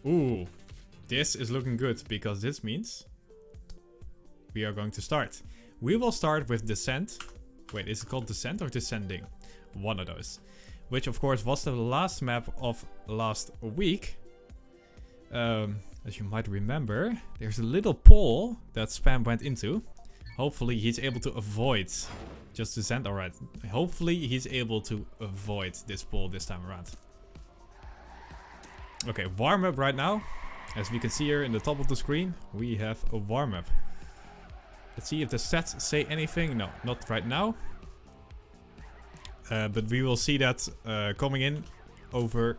Ooh, this is looking good because this means we are going to start. We will start with Descent. Wait, is it called Descent or Descending? One of those. Which of course was the last map of last week. As you might remember, there's a little pole that Spam went into. Hopefully he's able to avoid just Descent. Alright, hopefully he's able to avoid this pole this time around. Okay, warm up right now. As we can see here in the top of the screen, we have a warm up. Let's see if the stats say anything. No, not right now. But we will see that coming in over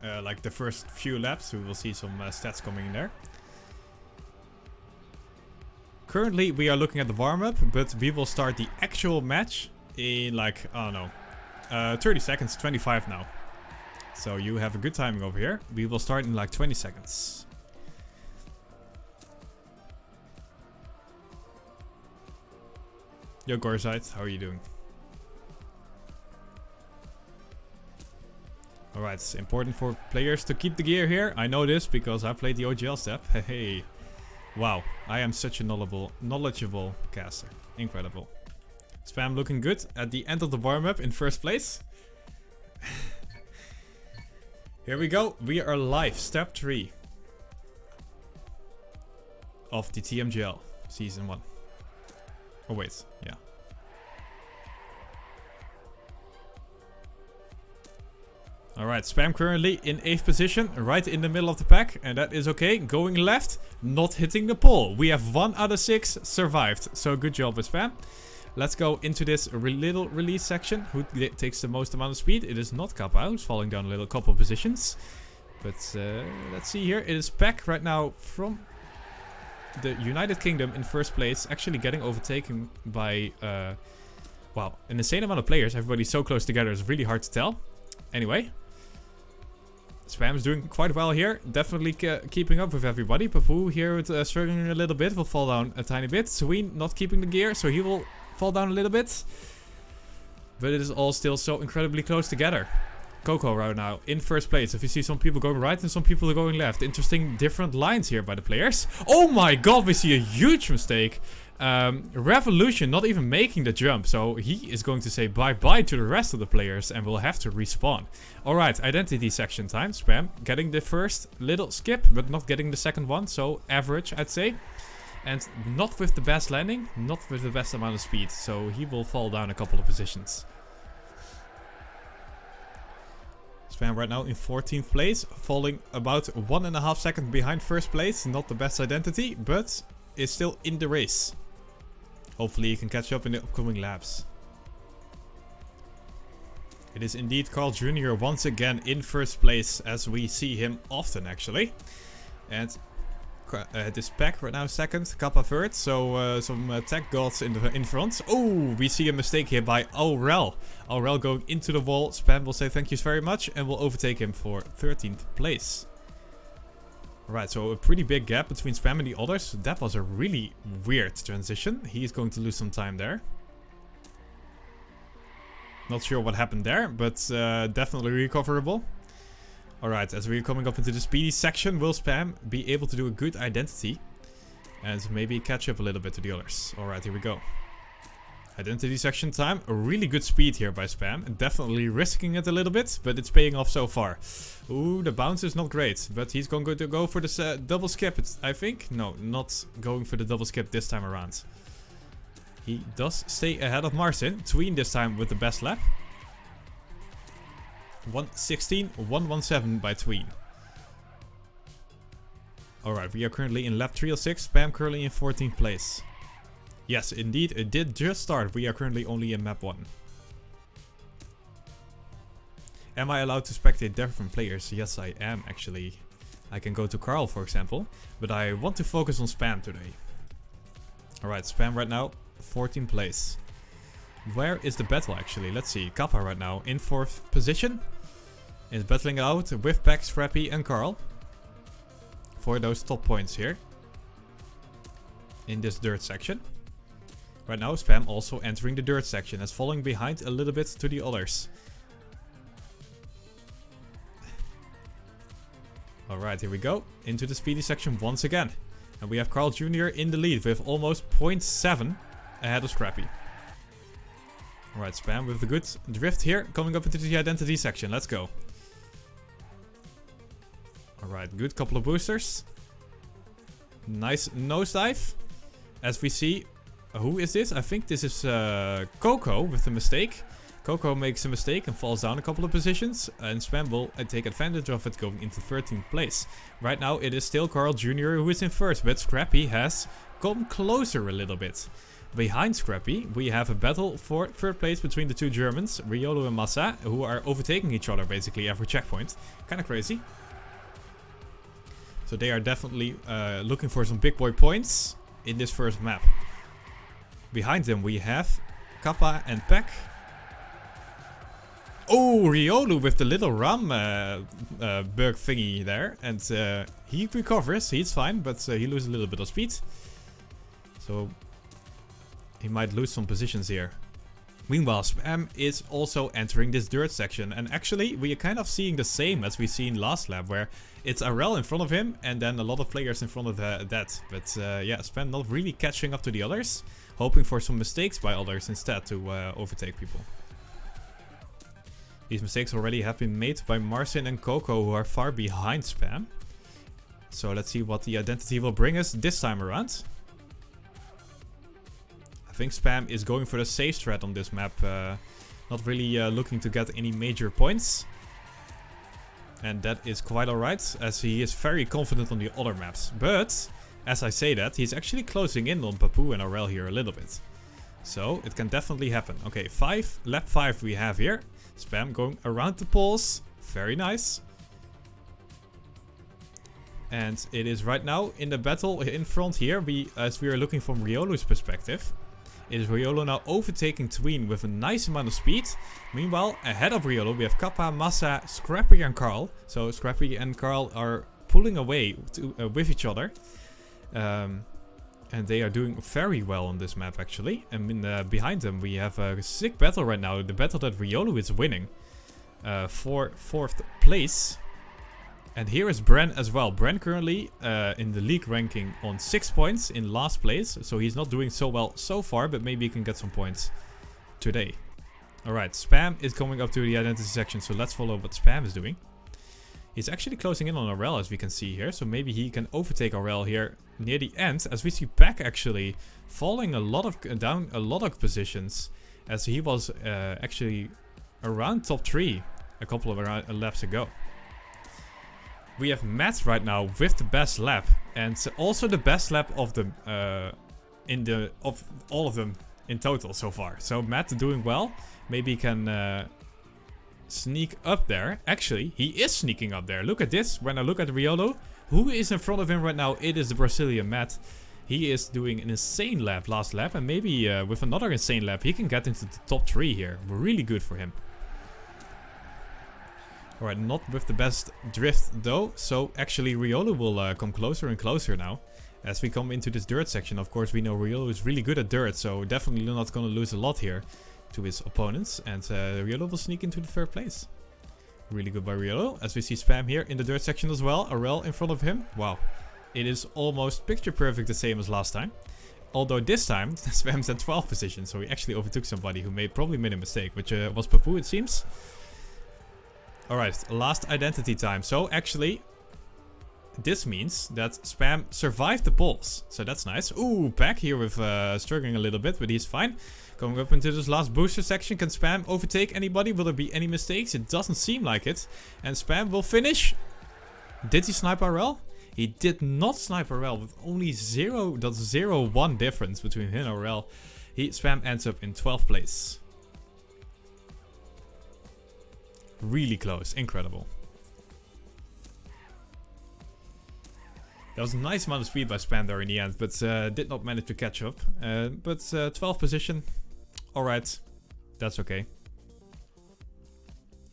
like the first few laps. We will see some stats coming in there. Currently we are looking at the warm-up, but we will start the actual match in like, I don't know, 30 seconds, 25 now. So you have a good timing over here. We will start in like 20 seconds. Yo Gorsite, how are you doing? Alright, it's important for players to keep the gear here. I know this because I played the OGL step. Hey, wow, I am such a knowledgeable caster. Incredible. Spam looking good at the end of the warm-up in first place. Here we go. We are live. Step 3 of the TMGL Season 1. Oh wait, yeah. Alright, Spam currently in 8th position, right in the middle of the pack, and that is okay. Going left, not hitting the pole. We have 1 out of 6 survived, so good job with Spam. Let's go into this little release section. Who takes the most amount of speed? It is not Kappa, who's falling down a little couple positions. But let's see here. It is Pack right now from the United Kingdom in first place, actually getting overtaken by, wow, an insane amount of players. Everybody's so close together, it's really hard to tell. Anyway, Spam's doing quite well here, definitely keeping up with everybody. Papu here with, struggling a little bit, will fall down a tiny bit. Sween not keeping the gear, so he will fall down a little bit. But it is all still so incredibly close together. Coco right now in first place. If you see some people going right and some people are going left. Interesting different lines here by the players. Oh my god, we see a huge mistake. Revolution not even making the jump. So he is going to say bye-bye to the rest of the players and will have to respawn. Alright, identity section time. Spam getting the first little skip, but not getting the second one. So average, I'd say. And not with the best landing, not with the best amount of speed. So he will fall down a couple of positions. Spam right now in 14th place, falling about 1.5 seconds behind first place. Not the best identity, but is still in the race. Hopefully he can catch up in the upcoming laps. It is indeed Carl Jr. once again in first place, as we see him often actually. And this Pack right now second, Kappa third, so some tech gods in front. Oh, we see a mistake here by Aurel. Aurel going into the wall. Spam will say thank you very much and will overtake him for 13th place. Alright, so a pretty big gap between Spam and the others. That was a really weird transition. He is going to lose some time there. Not sure what happened there, but definitely recoverable. Alright, as we're coming up into the speedy section, will Spam be able to do a good identity and maybe catch up a little bit to the others? Alright, here we go. Identity section time. A really good speed here by Spam. Definitely risking it a little bit, but it's paying off so far. Ooh, the bounce is not great, but he's going to go for this double skip, I think. No, not going for the double skip this time around. He does stay ahead of Marcin. Tween this time with the best lap. 1:16, 1:17 by Tween. Alright, we are currently in lap 306. Spam currently in 14th place. Yes, indeed, it did just start. We are currently only in map 1. Am I allowed to spectate different players? Yes, I am actually. I can go to Carl, for example. But I want to focus on Spam today. Alright, Spam right now, 14th place. Where is the battle actually? Let's see. Kappa right now in 4th position. Is battling out with Pack, Scrappy and Carl. For those top points here. In this dirt section. Right now Spam also entering the dirt section. As falling behind a little bit to the others. Alright, here we go. Into the speedy section once again. And we have Carl Jr. in the lead with almost 0.7 ahead of Scrappy. Alright, Spam with the good drift here. Coming up into the identity section. Let's go. Alright, good couple of boosters. Nice nosedive. As we see, who is this? I think this is Coco with the mistake. Coco makes a mistake and falls down a couple of positions. And Spam will take advantage of it going into 13th place. Right now it is still Carl Jr. who is in first. But Scrappy has come closer a little bit. Behind Scrappy, we have a battle for third place between the two Germans, Riolo and Massa, who are overtaking each other basically every checkpoint. Kind of crazy. So they are definitely looking for some big boy points in this first map. Behind them we have Kappa and Peck. Oh, Riolu with the little ram bug thingy there. And he recovers, he's fine, but he loses a little bit of speed. So he might lose some positions here. Meanwhile, Spam is also entering this dirt section. And actually, we are kind of seeing the same as we seen last lap, where it's Arel in front of him and then a lot of players in front of that. But yeah, Spam not really catching up to the others. Hoping for some mistakes by others instead to overtake people. These mistakes already have been made by Marcin and Coco, who are far behind Spam. So let's see what the identity will bring us this time around. I think Spam is going for the safe strat on this map. Not really looking to get any major points. And that is quite alright, as he is very confident on the other maps. But, as I say that, he's actually closing in on Papu and Arel here a little bit. So, it can definitely happen. Okay, lap 5 we have here. Spam going around the poles. Very nice. And it is right now in the battle in front here, as we are looking from Riolu's perspective. It is Riolo now overtaking Tween with a nice amount of speed. Meanwhile, ahead of Riolo we have Kappa, Massa, Scrappy and Carl. So Scrappy and Carl are pulling away with each other. And they are doing very well on this map actually. And behind them we have a sick battle right now. The battle that Riolo is winning for 4th place. And here is Bren as well. Bren currently in the league ranking on 6 points in last place. So he's not doing so well so far, but maybe he can get some points today. Alright, Spam is coming up to the identity section, so let's follow what Spam is doing. He's actually closing in on Arel, as we can see here. So maybe he can overtake Arel here near the end, as we see Peck actually falling down a lot of positions, as he was actually around top 3 a couple of laps ago. We have Matt right now with the best lap, and also the best lap of the of all of them in total so far. So Matt doing well. Maybe he can sneak up there. Actually, he is sneaking up there. Look at this. When I look at Riolo, who is in front of him right now? It is the Brazilian Matt. He is doing an insane lap last lap, and maybe with another insane lap he can get into the top 3 here. Really good for him. Alright, not with the best drift though, so actually Riolo will come closer and closer now. As we come into this dirt section, of course we know Riolo is really good at dirt, so definitely not going to lose a lot here to his opponents. And Riolo will sneak into the 3rd place. Really good by Riolo, as we see Spam here in the dirt section as well. Arel in front of him. Wow, it is almost picture perfect the same as last time. Although this time, Spam's at 12th position, so he actually overtook somebody who probably made a mistake, which was Papu it seems. Alright, last identity time. So actually, this means that Spam survived the polls. So that's nice. Ooh, Peck here with struggling a little bit, but he's fine. Going up into this last booster section. Can Spam overtake anybody? Will there be any mistakes? It doesn't seem like it. And Spam will finish. Did he snipe Arel? He did not snipe Arel with only 0.01 difference between him and Arel. Spam ends up in 12th place. Really close. Incredible. That was a nice amount of speed by Spam there in the end, but did not manage to catch up. But 12th position. Alright. That's okay.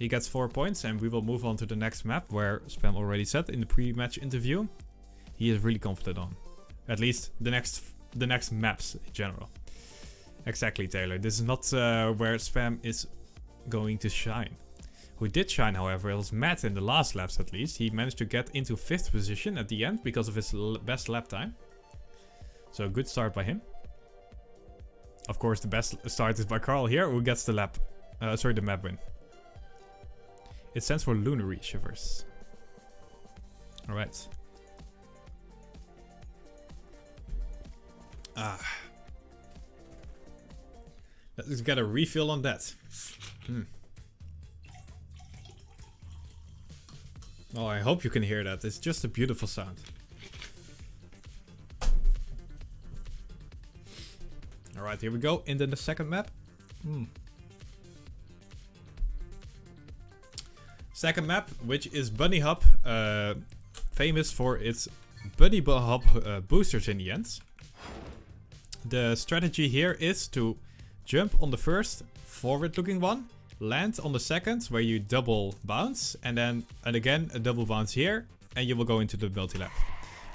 He gets 4 points, and we will move on to the next map, where Spam already said in the pre-match interview he is really confident on. At least the next maps in general. Exactly, Taylor. This is not where Spam is going to shine. who did shine, however, was Matt in the last laps at least. He managed to get into 5th position at the end because of his best lap time. So good start by him. Of course, the best start is by Carl here, who gets the the map win. It stands for Lunary Shivers. Alright. Let's get a refill on that. Oh, I hope you can hear that. It's just a beautiful sound. Alright, here we go. Into the second map. Second map, which is Bunny Hop. Famous for its Bunny Hop boosters in the end. The strategy here is to jump on the first forward-looking one. Land on the second, where you double bounce, and again a double bounce here, and you will go into the multi-lap.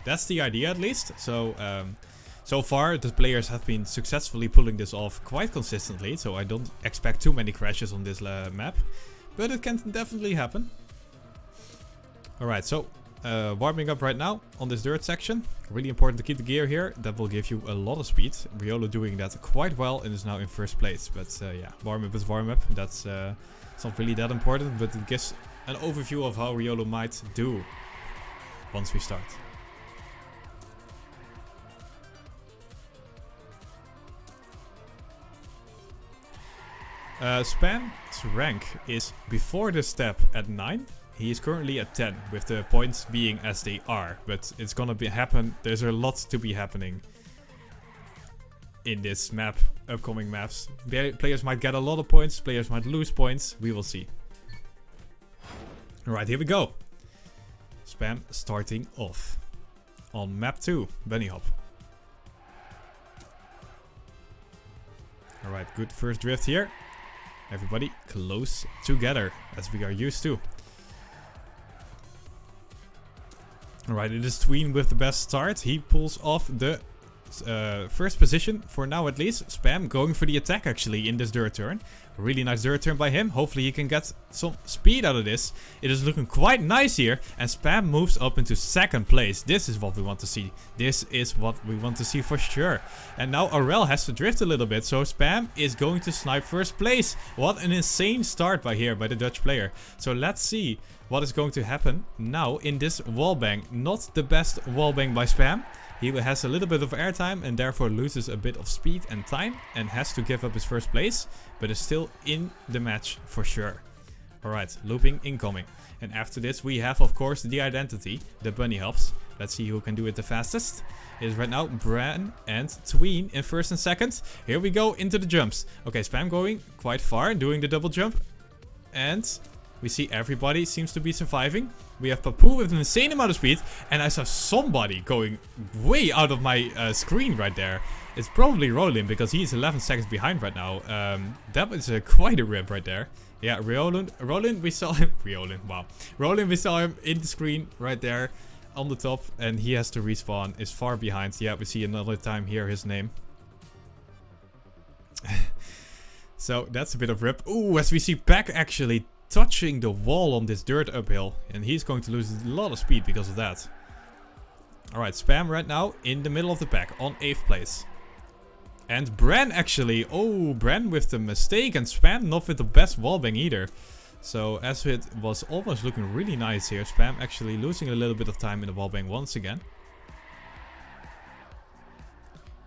That's the idea, at least. So far the players have been successfully pulling this off quite consistently, so I don't expect too many crashes on this map, but it can definitely happen. Alright, so warming up right now on this dirt section. Really important to keep the gear here. That will give you a lot of speed. Riolo doing that quite well and is now in 1st place. But yeah, warm up is warm up. That's not really that important, but it gives an overview of how Riolo might do once we start. Spam's rank is before this step at 9. He is currently at 10, with the points being as they are. But it's gonna happen. There's a lot to be happening in this map, upcoming maps. Players might get a lot of points, players might lose points. We will see. Alright, here we go. Spam starting off on map 2, Bunny Hop. Alright, good first drift here. Everybody close together, as we are used to. Alright, it is Tween with the best start. He pulls off the first position, for now at least. Spam going for the attack actually in this dirt turn. Really nice dirt turn by him. Hopefully he can get some speed out of this. It is looking quite nice here. And Spam moves up into 2nd place. This is what we want to see. This is what we want to see for sure. And now Aurel has to drift a little bit. So Spam is going to snipe 1st place. What an insane start by the Dutch player. So let's see what is going to happen now in this wallbang. Not the best wallbang by Spam. He has a little bit of airtime and therefore loses a bit of speed and time and has to give up his 1st place, but is still in the match for sure. Alright, looping incoming. And after this we have of course the identity, the Bunny Hops. Let's see who can do it the fastest. It is right now Bran and Tween in 1st and 2nd. Here we go into the jumps. Okay, Spam going quite far, doing the double jump. And we see everybody seems to be surviving. We have Papu with an insane amount of speed. And I saw somebody going way out of my screen right there. It's probably Roland because he's 11 seconds behind right now. That was quite a rip right there. Yeah, Roland, we saw him. Roland, we saw him in the screen right there on the top. And he has to respawn, is far behind. Yeah, we see another time here his name. So that's a bit of rip. Ooh, as we see Pack actually touching the wall on this dirt uphill, and he's going to lose a lot of speed because of that. Alright, Spam right now in the middle of the pack on 8th place. And Bran actually, oh, Bran with the mistake, and Spam not with the best wallbang either. So as it was almost looking really nice here, Spam actually losing a little bit of time in the wallbang once again.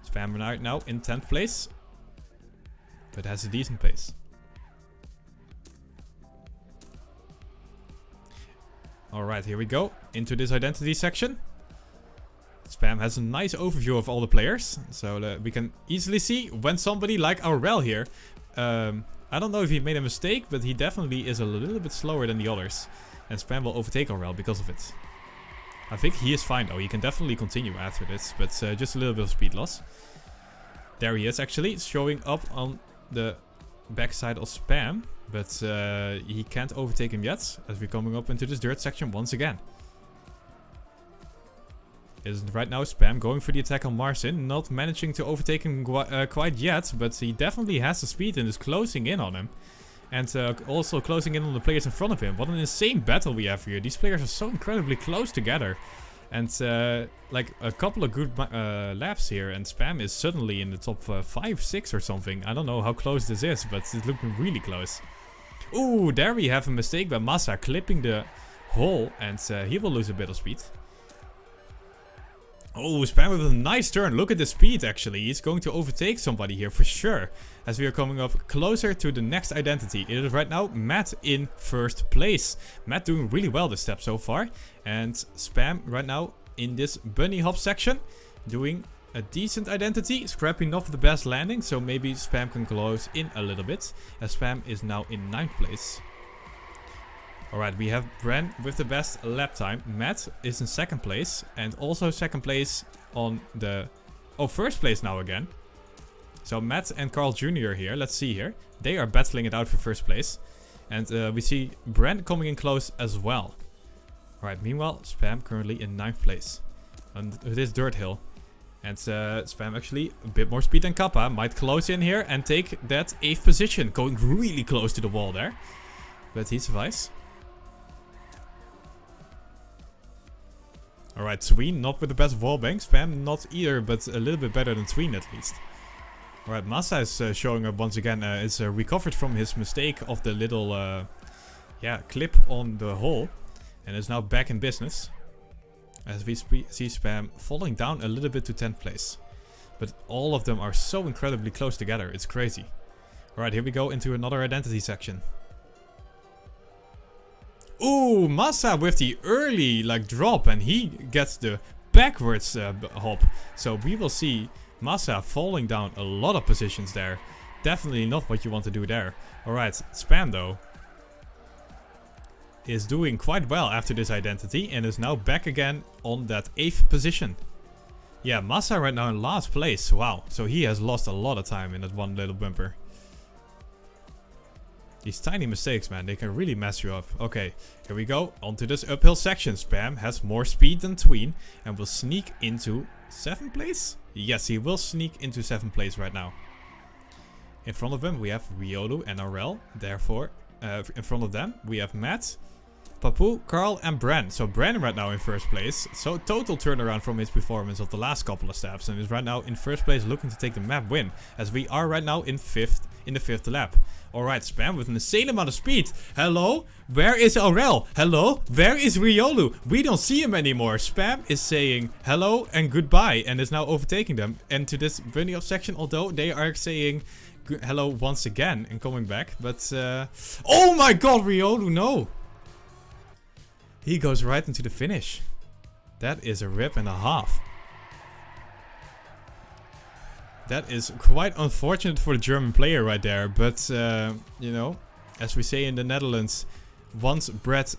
Spam right now in 10th place, but has a decent pace. Alright, here we go. Into this identity section. Spam has a nice overview of all the players. So we can easily see when somebody like Aurel here. I don't know if he made a mistake, but he definitely is a little bit slower than the others. And Spam will overtake Aurel because of it. I think he is fine though. He can definitely continue after this, but just a little bit of speed loss. There he is actually, showing up on the backside of Spam. But he can't overtake him yet, as we're coming up into this dirt section once again. Isn't right now Spam going for the attack on Marcin, not managing to overtake him quite yet, but he definitely has the speed and is closing in on him. And also closing in on the players in front of him. What an insane battle we have here. These players are so incredibly close together. And like a couple of good laps here. And Spam is suddenly in the top 5, 6 or something. I don't know how close this is, but it's looking really close. Ooh, there we have a mistake by Massa clipping the hole. And he will lose a bit of speed. Oh, Spam with a nice turn. Look at the speed, actually. He's going to overtake somebody here for sure. As we are coming up closer to the next identity. It is right now Matt in first place. Matt doing really well this step so far. And Spam right now in this bunny hop section. Doing a decent identity. Scrappy not the best landing. So maybe Spam can close in a little bit. As Spam is now in 9th place. Alright, we have Bren with the best lap time. Matt is in 2nd place. And also 2nd place on the... Oh, 1st place now again. So Matt and Carl Jr. here. Let's see here. They are battling it out for 1st place. And we see Bren coming in close as well. Alright, meanwhile, Spam currently in 9th place. On this dirt hill. And Spam actually a bit more speed than Kappa. Might close in here and take that 8th position. Going really close to the wall there. But he survives. Alright, Tween not with the best wallbang. Spam not either, but a little bit better than Tween at least. Alright, Massa is showing up once again. Is recovered from his mistake of the little clip on the hole. And is now back in business. As we see Spam falling down a little bit to 10th place. But all of them are so incredibly close together. It's crazy. Alright, here we go into another identity section. Ooh, Massa with the early drop, and he gets the backwards hop. So we will see Massa falling down a lot of positions there. Definitely not what you want to do there. Alright, Spam though is doing quite well after this identity and is now back again on that 8th position. Yeah, Massa right now in last place. Wow, so he has lost a lot of time in that one little bumper. These tiny mistakes, man, they can really mess you up. Okay, here we go. Onto this uphill section. Spam has more speed than Tween and will sneak into 7th place? Yes, he will sneak into 7th place right now. In front of him, we have Riolu and Aurel. Therefore, in front of them, we have Matt, Papu, Carl and Bren. So Bren right now in 1st place. So total turnaround from his performance of the last couple of steps. And is right now in 1st place looking to take the map win. As we are right now in the 5th lap. Alright, Spam with an insane amount of speed. Hello? Where is Aurel? Hello? Where is Riolu? We don't see him anymore. Spam is saying hello and goodbye. And is now overtaking them. And to this bunny up section, although they are saying hello once again and coming back. But, oh my god, Riolu, no! He goes right into the finish. That is a rip and a half. That is quite unfortunate for the German player right there. But, you know, as we say in the Netherlands, once deaf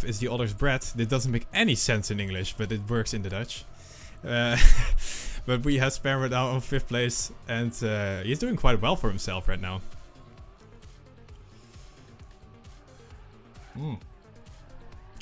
is the other's bread. This doesn't make any sense in English, but it works in the Dutch. But we have Spam right now on 5th place. And he's doing quite well for himself right now.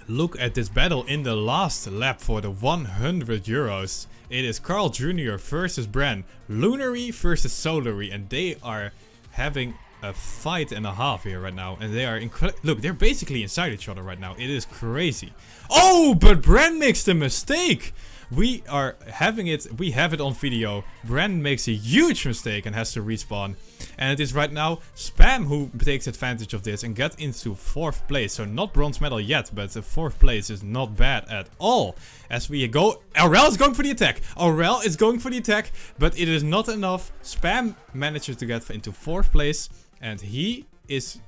Look at this battle in the last lap for the 100 euros. It is Carl Jr. versus Bren. Lunary versus Solary. And they are having a fight and a half here right now. And they are incredible. Look, they're basically inside each other right now. It is crazy. Oh, but Bren makes the mistake. We are having it. We have it on video. Bren makes a huge mistake and has to respawn. And it is right now Spam who takes advantage of this and gets into 4th place. So not bronze medal yet, but the 4th place is not bad at all. As we go, Aurel is going for the attack. Aurel is going for the attack, but it is not enough. Spam manages to get into 4th place. And he is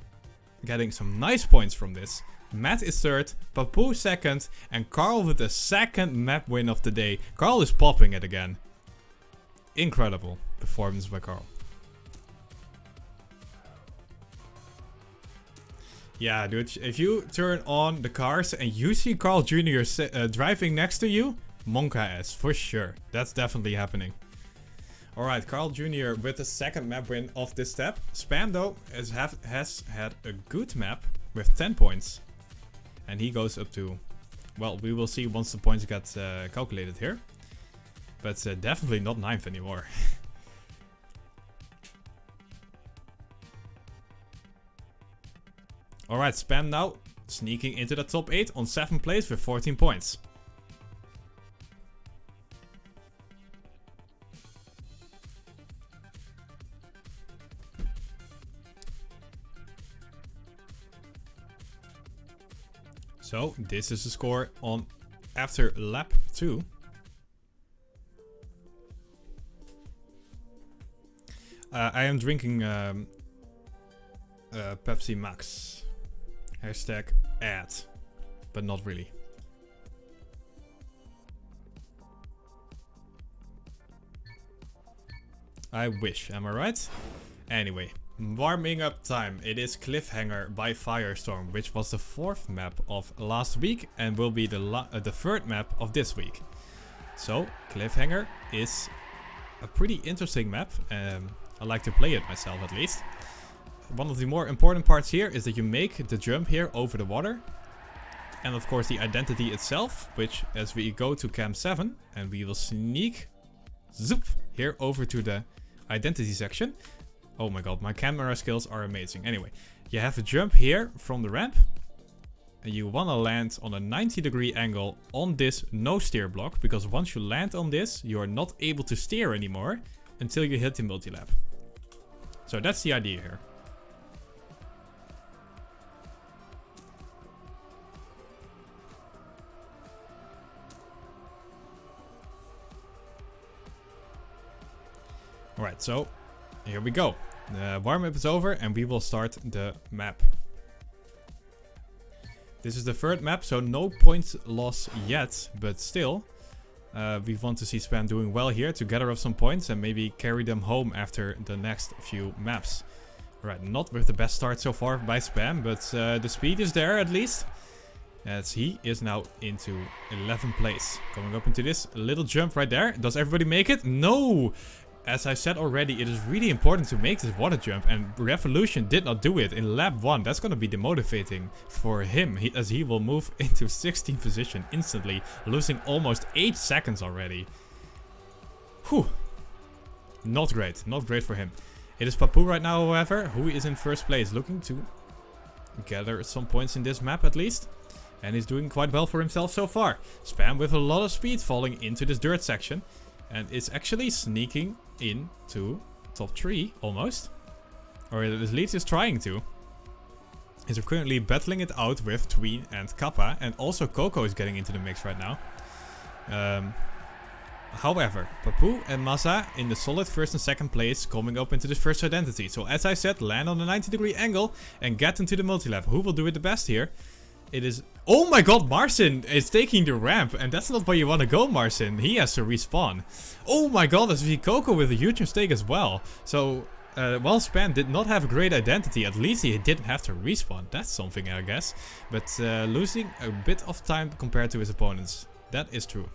getting some nice points from this. Matt is 3rd, Papu 2nd, and Carl with the 2nd map win of the day. Carl is popping it again. Incredible performance by Carl. Yeah, dude, if you turn on the cars and you see Carl Jr. Driving next to you, Monka ass, for sure. That's definitely happening. Alright, Carl Jr. with the 2nd map win of this step. Spam, though, has had a good map with 10 points. And he goes up to, well, we will see once the points get calculated here. But definitely not 9th anymore. Alright, Spam now sneaking into the top 8 on 7th place with 14 points. So, this is the score on after lap 2. I am drinking Pepsi Max. Hashtag ad. But not really. I wish, am I right? Anyway, warming up time. It is Cliffhanger by Firestorm, which was the 4th map of last week and will be the 3rd map of this week. So, Cliffhanger is a pretty interesting map. I like to play it myself at least. One of the more important parts here is that you make the jump here over the water. And of course the identity itself, which as we go to cam 7 and we will sneak zoop here over to the identity section. Oh my god, my camera skills are amazing. Anyway, you have a jump here from the ramp. And you want to land on a 90-degree angle on this no steer block. Because once you land on this, you are not able to steer anymore until you hit the multi-lap. So that's the idea here. Alright, so here we go. The warm-up is over and we will start the map. This is the 3rd map, so no points loss yet, but still. We want to see Spam doing well here to gather up some points and maybe carry them home after the next few maps. Right, not with the best start so far by Spam, but the speed is there at least. As he is now into 11th place. Coming up into this little jump right there. Does everybody make it? No! As I said already, it is really important to make this water jump, and Revolution did not do it in lap 1. That's going to be demotivating for him, as he will move into 16th position instantly, losing almost 8 seconds already. Whew. Not great for him. It is Papu right now, however, who is in 1st place, looking to gather some points in this map at least. And he's doing quite well for himself so far. Spam with a lot of speed falling into this dirt section. And is actually sneaking into top 3 almost. Or at least is trying to. He's currently battling it out with Tween and Kappa. And also Coco is getting into the mix right now. However, Papu and Masa in the solid 1st and 2nd place, coming up into the 1st identity. So as I said, land on a 90-degree angle and get into the multi-lap. Who will do it the best here? It is... Oh my god, Marcin is taking the ramp. And that's not where you want to go, Marcin. He has to respawn. Oh my god, that's Coco with a huge mistake as well. So, while Spam did not have a great identity, at least he didn't have to respawn. That's something, I guess. But losing a bit of time compared to his opponents. That is true.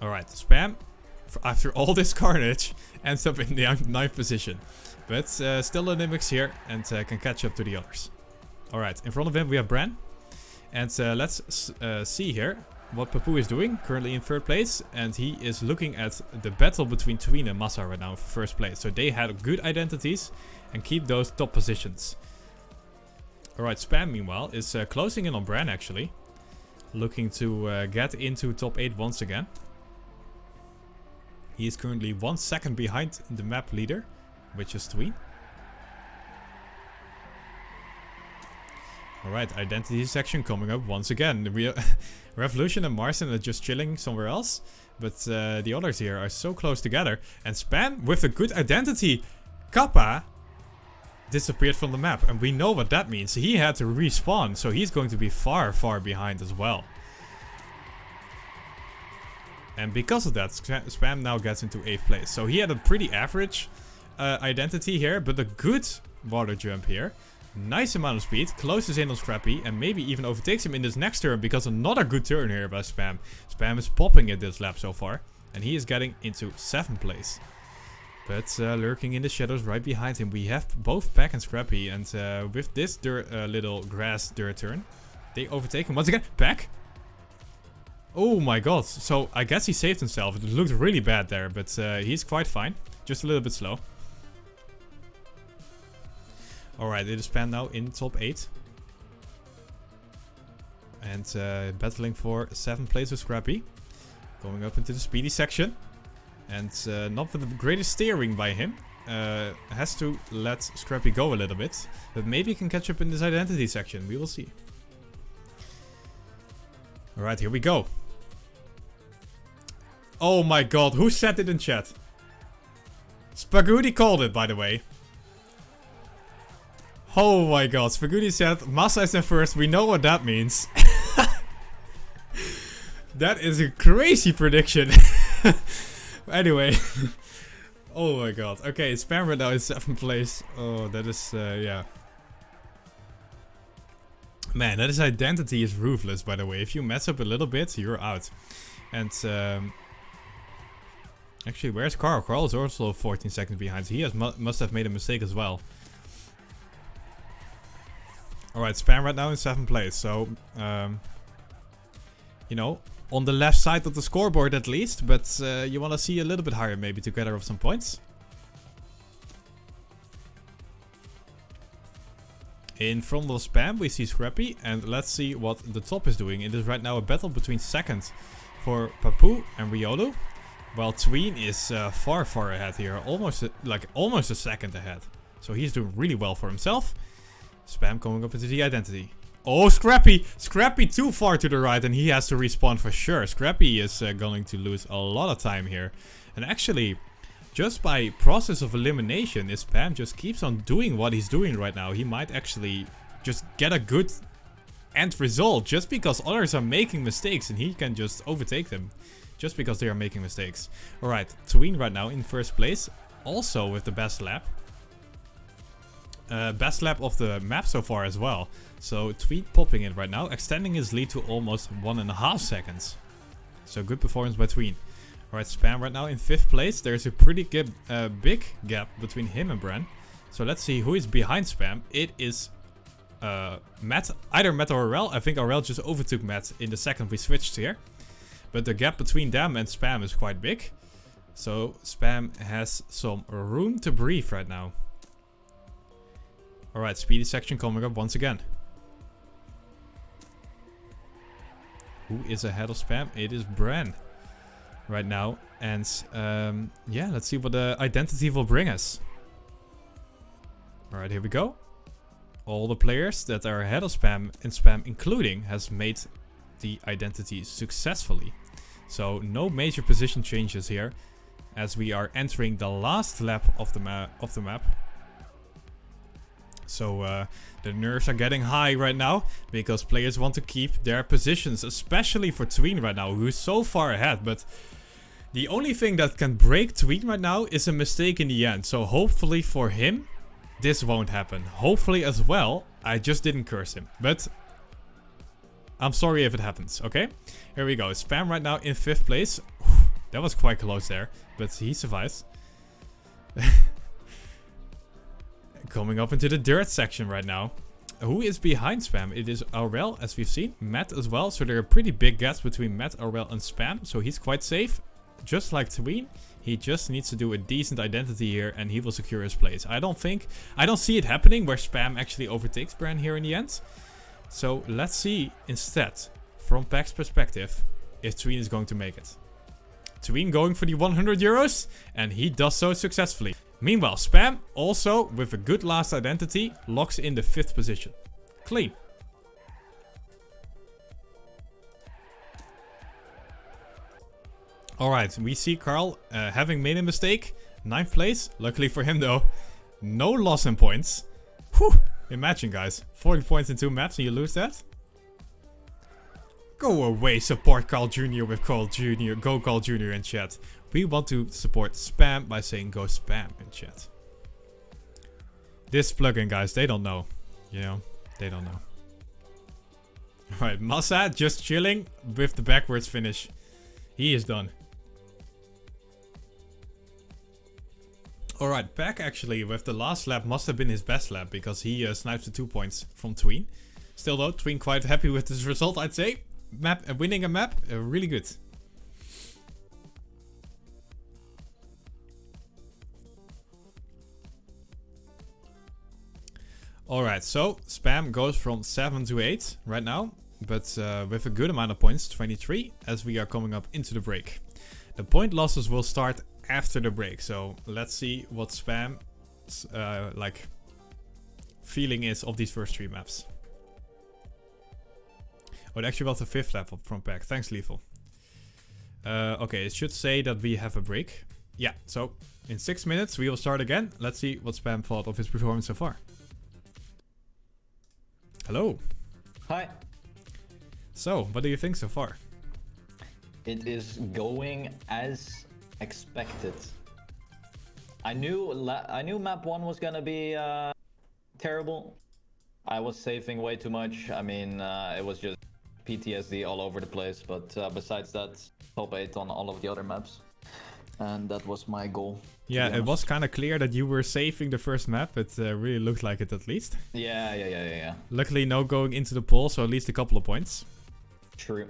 Alright, Spam, after all this carnage, ends up in the 9th position. But still in the mix here and can catch up to the others. Alright, in front of him we have Bran. And let's see here what Papu is doing. Currently in 3rd place. And he is looking at the battle between Tween and Masa right now for 1st place. So they had good identities and keep those top positions. Alright, Spam meanwhile is closing in on Bran actually. Looking to get into top 8 once again. He is currently 1 second behind the map leader, which is Tween. Alright, identity section coming up once again. Revolution and Marcin are just chilling somewhere else. But the others here are so close together. And Spam with a good identity. Kappa disappeared from the map. And we know what that means. He had to respawn. So he's going to be far, far behind as well. And because of that, Spam now gets into 8th place. So he had a pretty average identity here, but a good water jump here. Nice amount of speed, closes in on Scrappy, and maybe even overtakes him in this next turn, because another good turn here by Spam. Spam is popping it this lap so far, and he is getting into 7th place. But lurking in the shadows right behind him, we have both Pack and Scrappy, and with this little grass dirt turn, they overtake him once again. Pack! Oh my god, so I guess he saved himself. It looked really bad there, but he's quite fine. Just a little bit slow. Alright, it is Spam now in top 8. And battling for 7th place with Scrappy. Going up into the speedy section. And not with the greatest steering by him. Has to let Scrappy go a little bit. But maybe he can catch up in this identity section. We will see. Alright, here we go. Oh my god, who said it in chat? Spagooty called it, by the way. Oh my god, Spagooty said Massa is in first. We know what that means. That is a crazy prediction. Anyway. Oh my god. Okay, Spam right now is 7th place. Oh, that is, yeah. Man, that is identity is ruthless, by the way. If you mess up a little bit, you're out. And, actually, where's Carl? Carl is also 14 seconds behind. So he must have made a mistake as well. Alright, Spam right now in 7th place. So, you know, on the left side of the scoreboard at least. But you want to see a little bit higher maybe to gather up some points. In front of Spam, we see Scrappy. And let's see what the top is doing. It is right now a battle between 2nd for Papu and Riolu. While Tween is far ahead here. Almost a second ahead. So he's doing really well for himself. Spam coming up into the identity. Oh, Scrappy! Scrappy too far to the right and he has to respawn for sure. Scrappy is going to lose a lot of time here. And actually, just by process of elimination, if Spam just keeps on doing what he's doing right now, he might actually just get a good end result. Just because others are making mistakes and he can just overtake them. Just because they are making mistakes. Alright, Tween right now in 1st place. Also with the best lap. Best lap of the map so far as well. So Tween popping it right now. Extending his lead to almost 1.5 seconds. So good performance by Tween. Alright, Spam right now in 5th place. There's a pretty big gap between him and Bran. So let's see who is behind Spam. It is Matt. Either Matt or Aurel. I think Aurel just overtook Matt in the second we switched here. But the gap between them and Spam is quite big. So Spam has some room to breathe right now. Alright, speedy section coming up once again. Who is ahead of Spam? It is Bran right now. And yeah, let's see what the identity will bring us. Alright, here we go. All the players that are ahead of Spam, and Spam including, has made the identity successfully. So no major position changes here as we are entering the last lap of the map. So the nerves are getting high right now because players want to keep their positions, especially for Tween right now, who's so far ahead. But the only thing that can break Tween right now is a mistake in the end. So hopefully for him, this won't happen. Hopefully as well, I just didn't curse him. But I'm sorry if it happens, okay? Here we go. Spam right now in 5th place. That was quite close there, but he survives. Coming up into the dirt section right now. Who is behind Spam? It is Aurel, as we've seen. Matt as well. So there are pretty big gaps between Matt, Aurel, and Spam. So he's quite safe. Just like Tween. He just needs to do a decent identity here and he will secure his place. I don't see it happening where Spam actually overtakes Bran here in the end. So let's see instead, from Pack's perspective, if Tween is going to make it. Tween going for the 100 euros, and he does so successfully. Meanwhile, Spam, also with a good last identity, locks in the 5th position. Clean. Alright, we see Carl having made a mistake. 9th place. Luckily for him though, no loss in points. Whew. Imagine guys, 40 points in 2 maps and you lose that? Go away, support Carl Jr. with Carl Jr. Go Carl Jr. in chat. We want to support Spam by saying go Spam in chat. This plugin guys, they don't know. You know, they don't know. Alright, Massa just chilling with the backwards finish. He is done. Alright, Pack actually with the last lap must have been his best lap because he sniped the 2 points from Tween. Still though, Tween quite happy with this result, I'd say. Winning a map, really good. Alright, so Spam goes from 7 to 8 right now, but with a good amount of points, 23, as we are coming up into the break. The point losses will start after the break, so let's see what Spam's like feeling is of these first 3 maps. Oh, it actually was the 5th level from pack. Thanks, Lethal. Okay, it should say that we have a break. Yeah, so in 6 minutes we will start again. Let's see what Spam thought of his performance so far. Hello. Hi. So, what do you think so far? It is going as expected. I knew map 1 was gonna be terrible. I was saving way too much. I mean, it was just PTSD all over the place. But besides that, top 8 on all of the other maps. And that was my goal. Yeah, it was kind of clear that you were saving the first map. It really looked like it at least. Yeah. Luckily, no going into the poll, so at least a couple of points. True.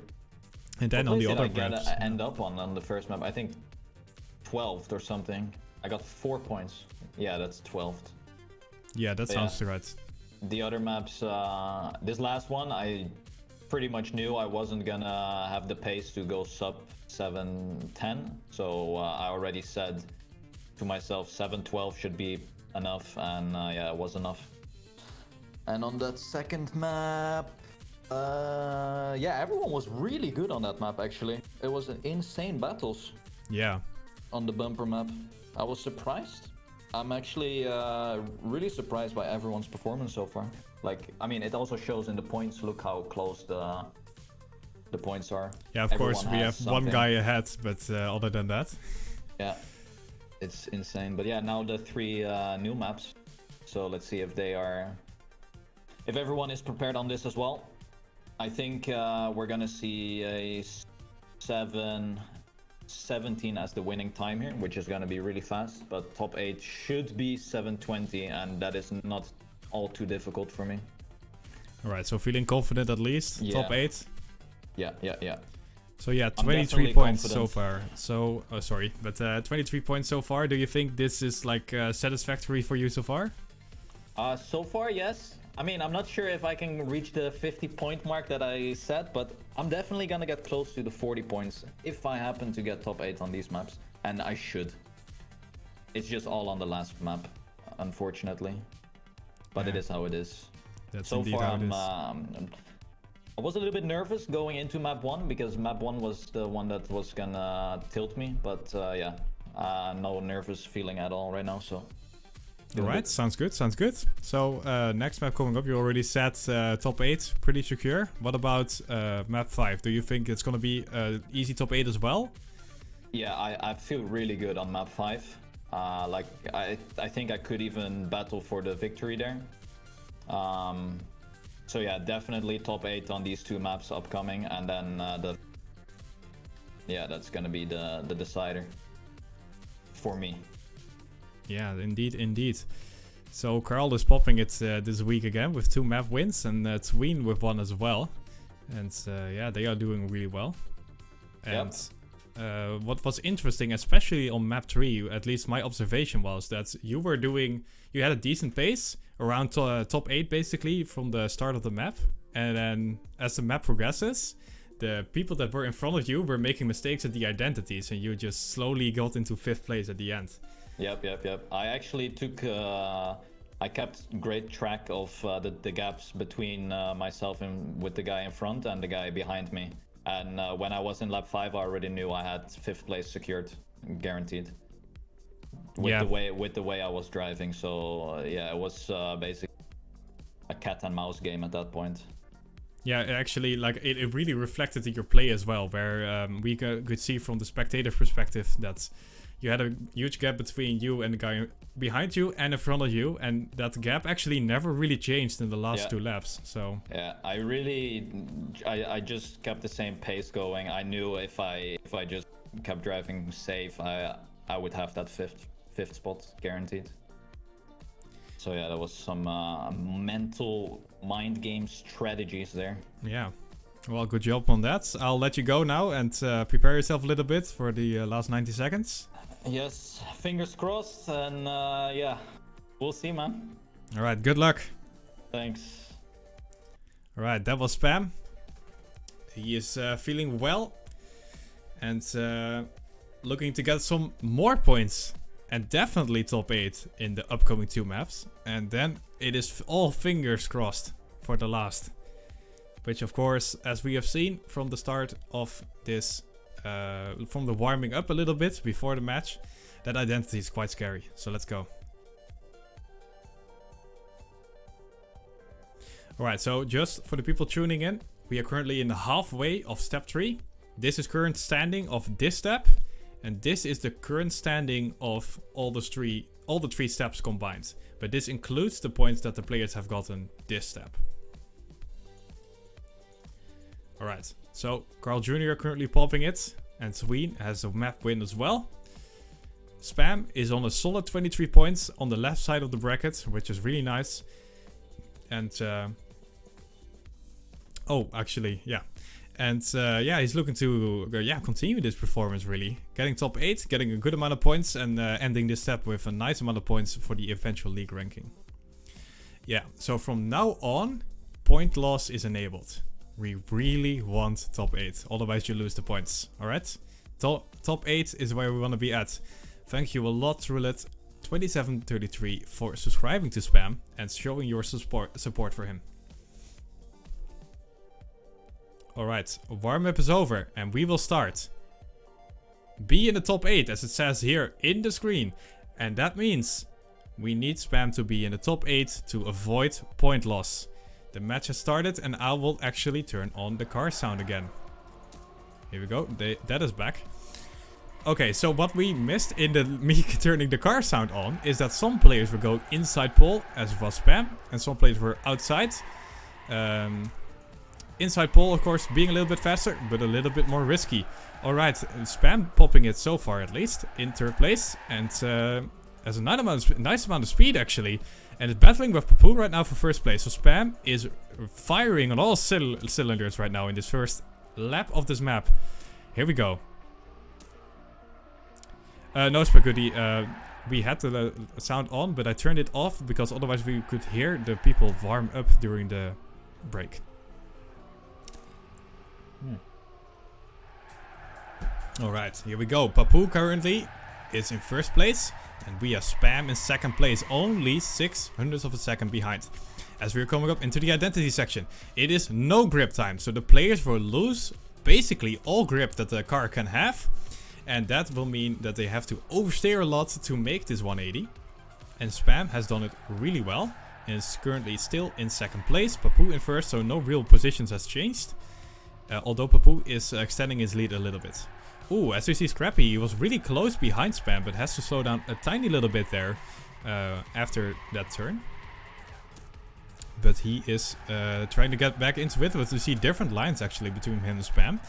And then on the other maps, maps, I end up on the first map. I think 12th or something. I got 4 points. Yeah, that's 12th. Yeah, that sounds right. The other maps, this last one, I pretty much knew I wasn't gonna have the pace to go sub 7:10. So I already said to myself 7:12 should be enough, and yeah, it was enough. And on that second map, yeah, everyone was really good on that map actually. It was insane battles. Yeah. On the bumper map. I was surprised. I'm actually really surprised by everyone's performance so far. Like, I mean, it also shows in the points. Look how close the points are. Yeah, of course, we have one guy ahead, but other than that. Yeah, it's insane. But yeah, now the 3 new maps. So let's see if if everyone is prepared on this as well. I think we're gonna see a 17 as the winning time here, which is gonna be really fast. But top 8 should be 7:20, and that is not all too difficult for me. Alright, so feeling confident at least. Yeah. Top 8. Yeah. So yeah, 23 points so far. So, sorry, but 23 points so far. Do you think this is like satisfactory for you so far? So far, yes. I mean, I'm not sure if I can reach the 50 point mark that I set, but I'm definitely gonna get close to the 40 points if I happen to get top 8 on these maps. And I should. It's just all on the last map, unfortunately. But it is how it is. That's so indeed far, how it is. I was a little bit nervous going into map 1 because map 1 was the one that was gonna tilt me. But yeah, no nervous feeling at all right now, so... Alright, sounds good. So, next map coming up, you already said top 8, pretty secure. What about map 5? Do you think it's gonna be easy top 8 as well? Yeah, I feel really good on map 5. Like, I think I could even battle for the victory there. So yeah, definitely top 8 on these 2 maps upcoming, and then yeah, that's gonna be the decider for me. Yeah, indeed. So Carl is popping it this week again with 2 map wins, and Tween with 1 as well. And yeah, they are doing really well. And what was interesting, especially on map 3, at least my observation was that you had a decent pace around top 8 basically from the start of the map. And then as the map progresses, the people that were in front of you were making mistakes at the identities, and you just slowly got into 5th place at the end. Yep. I actually took... I kept great track of the gaps between myself and with the guy in front and the guy behind me. And when I was in lap 5, I already knew I had 5th place secured, guaranteed. With the way I was driving, so yeah, it was basically a cat and mouse game at that point. Yeah, actually, like it really reflected in your play as well, where we could see from the spectator perspective that you had a huge gap between you and the guy behind you and in front of you, and that gap actually never really changed in the last 2 laps. So yeah, I just kept the same pace going. I knew if I just kept driving safe, I would have that fifth spot guaranteed. So yeah, there was some mental mind game strategies there. Yeah. Well, good job on that. I'll let you go now and prepare yourself a little bit for the last 90 seconds. Yes, fingers crossed, and yeah, we'll see, man. All right, good luck. Thanks. Alright, that was Spam. He is feeling well. And looking to get some more points. And definitely top 8 in the upcoming 2 maps. And then it is all fingers crossed for the last. Which of course, as we have seen from the start of this, from the warming up a little bit before the match, that identity is quite scary. So let's go. Alright, so just for the people tuning in, we are currently in the halfway of step 3. This is current standing of this step. And this is the current standing of all the 3 steps combined. But this includes the points that the players have gotten this step. Alright, so Carl Jr. currently popping it. And Sween has a map win as well. Spam is on a solid 23 points on the left side of the bracket, which is really nice. And oh, actually, yeah. And yeah, he's looking to continue this performance really. Getting top 8, getting a good amount of points, and ending this step with a nice amount of points for the eventual league ranking. Yeah, so from now on, point loss is enabled. We really want top 8, otherwise you lose the points, alright? Top 8 is where we want to be at. Thank you a lot, Roulette2733, for subscribing to Spam and showing your support for him. Alright, warm-up is over and we will start. Be in the top 8 as it says here in the screen. And that means we need Spam to be in the top 8 to avoid point loss. The match has started and I will actually turn on the car sound again. Here we go, that is back. Okay, so what we missed in me turning the car sound on is that some players were going inside pole as was Spam. And some players were outside. Inside pole, of course, being a little bit faster, but a little bit more risky. Alright, Spam popping it so far at least, in 3rd place. And has a nice amount of speed actually. And is battling with Papu right now for 1st place. So Spam is firing on all cylinders right now in this first lap of this map. Here we go. No, Spaghetti, we had the sound on, but I turned it off because otherwise we could hear the people warm up during the break. Alright, here we go. Papu currently is in 1st place. And we have Spam in 2nd place. Only 600ths of a second behind. As we are coming up into the identity section. It is no grip time. So the players will lose basically all grip that the car can have. And that will mean that they have to oversteer a lot to make this 180. And Spam has done it really well. And is currently still in 2nd place. Papu in 1st, so no real positions has changed. Although Papu is extending his lead a little bit. Ooh, as we see Scrappy, he was really close behind Spam, but has to slow down a tiny little bit there after that turn. But he is trying to get back into it, but we see different lines actually between him and Spam.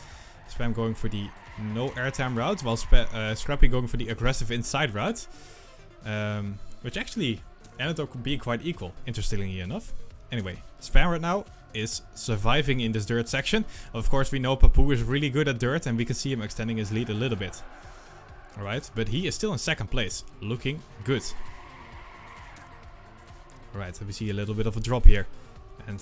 Spam going for the no airtime route, while Scrappy going for the aggressive inside route. Which actually ended up being quite equal, interestingly enough. Anyway, Spam right now is surviving in this dirt section. Of course, we know Papu is really good at dirt and we can see him extending his lead a little bit. Alright, but he is still in 2nd place, looking good. Alright, so we see a little bit of a drop here. And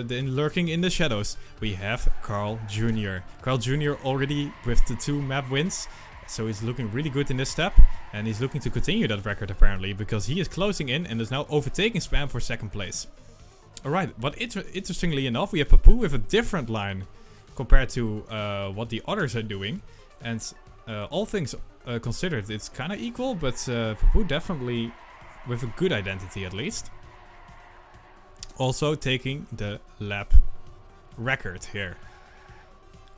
then lurking in the shadows, we have Carl Jr. Carl Jr. already with the 2 map wins. So he's looking really good in this step. And he's looking to continue that record apparently, because he is closing in and is now overtaking Spam for 2nd place. Alright, but interestingly enough, we have Papu with a different line compared to what the others are doing. And all things considered, it's kind of equal, but Papu definitely with a good identity at least. Also taking the lap record here.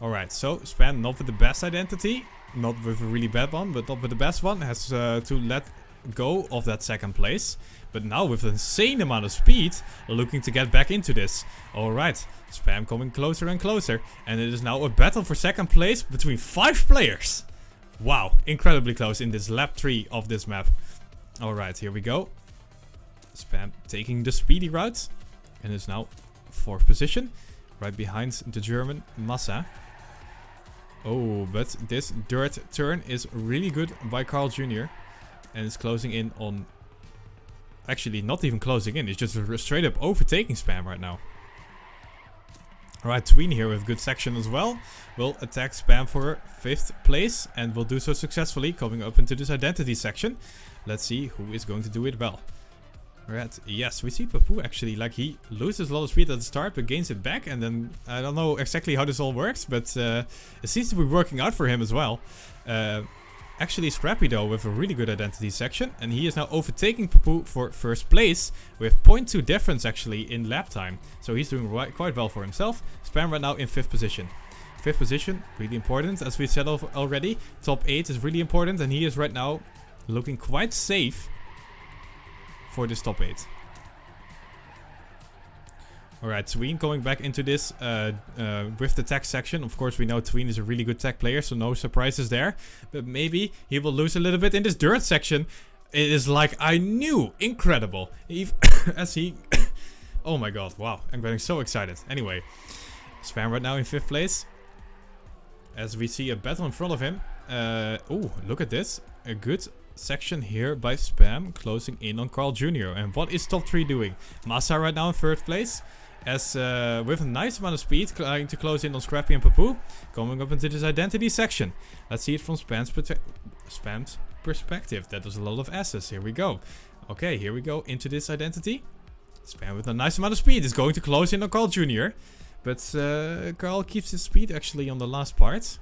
Alright, so Spam not with the best identity, not with a really bad one, but not with the best one, has to let go of that 2nd place. But now with an insane amount of speed, looking to get back into this. Alright, Spam coming closer and closer. And it is now a battle for 2nd place between 5 players. Wow, incredibly close in this lap 3 of this map. Alright, here we go. Spam taking the speedy route. And is now 4th position. Right behind the German Massa. Oh, but this dirt turn is really good by Carl Jr. And is closing in on actually not even closing in. He's just straight up overtaking Spam right now. Alright, Tween here with good section as well. Will attack Spam for 5th place and will do so successfully, coming up into this identity section. Let's see who is going to do it well. Alright, yes, we see Papu actually, like he loses a lot of speed at the start but gains it back, and then I don't know exactly how this all works, but it seems to be working out for him as well. Actually Scrappy though with a really good identity section, and he is now overtaking Papu for 1st place with 0.2 difference actually in lap time. So he's doing quite well for himself. Spam right now in 5th position. 5th position, really important as we said already. Top 8 is really important, and he is right now looking quite safe for this top 8. Alright, Tween going back into this with the tech section. Of course, we know Tween is a really good tech player, so no surprises there. But maybe he will lose a little bit in this dirt section. It is like I knew. Incredible. As he... oh my god, wow. I'm getting so excited. Anyway, Spam right now in 5th place. As we see a battle in front of him. Oh, look at this. A good section here by Spam, closing in on Carl Jr. And what is top 3 doing? Massa right now in 3rd place. As with a nice amount of speed, trying to close in on Scrappy and Papu, coming up into this identity section. Let's see it from Spam's perspective. That was a lot of S's. Here we go. Okay, here we go into this identity. Spam with a nice amount of speed is going to close in on Carl Jr. But Carl keeps his speed actually on the last part.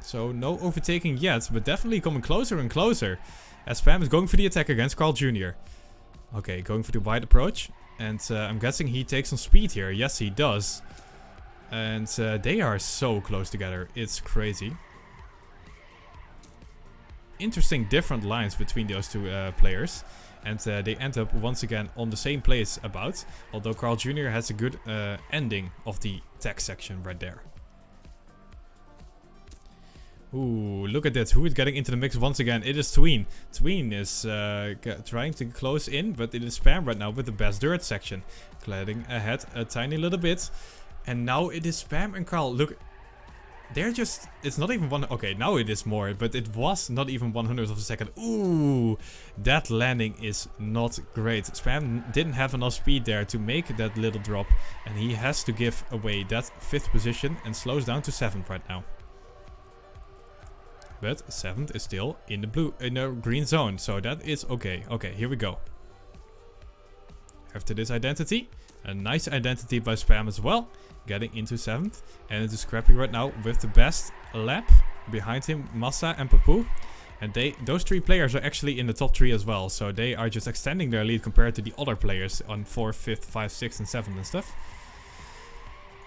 So no overtaking yet, but definitely coming closer and closer. As Spam is going for the attack against Carl Jr. Okay, going for the wide approach. And I'm guessing he takes some speed here. Yes, he does. And they are so close together. It's crazy. Interesting different lines between those two players. And they end up once again on the same place about. Although Carl Jr. has a good ending of the tech section right there. Ooh, look at that. Who is getting into the mix once again? It is Tween. Tween is trying to close in, but it is Spam right now with the best dirt section. Gliding ahead a tiny little bit. And now it is Spam and Carl. Look, they're just... It's not even one... Okay, now it is more, but it was not even 100th of a second. Ooh, that landing is not great. Spam didn't have enough speed there to make that little drop. And he has to give away that 5th position and slows down to 7th right now. But 7th is still in the green zone, so that is okay. Okay, here we go. After this identity, a nice identity by Spam as well, getting into 7th. And it is Scrappy right now with the best lap. Behind him, Massa and Papu. And those 3 players are actually in the top 3 as well, so they are just extending their lead compared to the other players on 4th, 5th, 5th, 6th and 7th and stuff.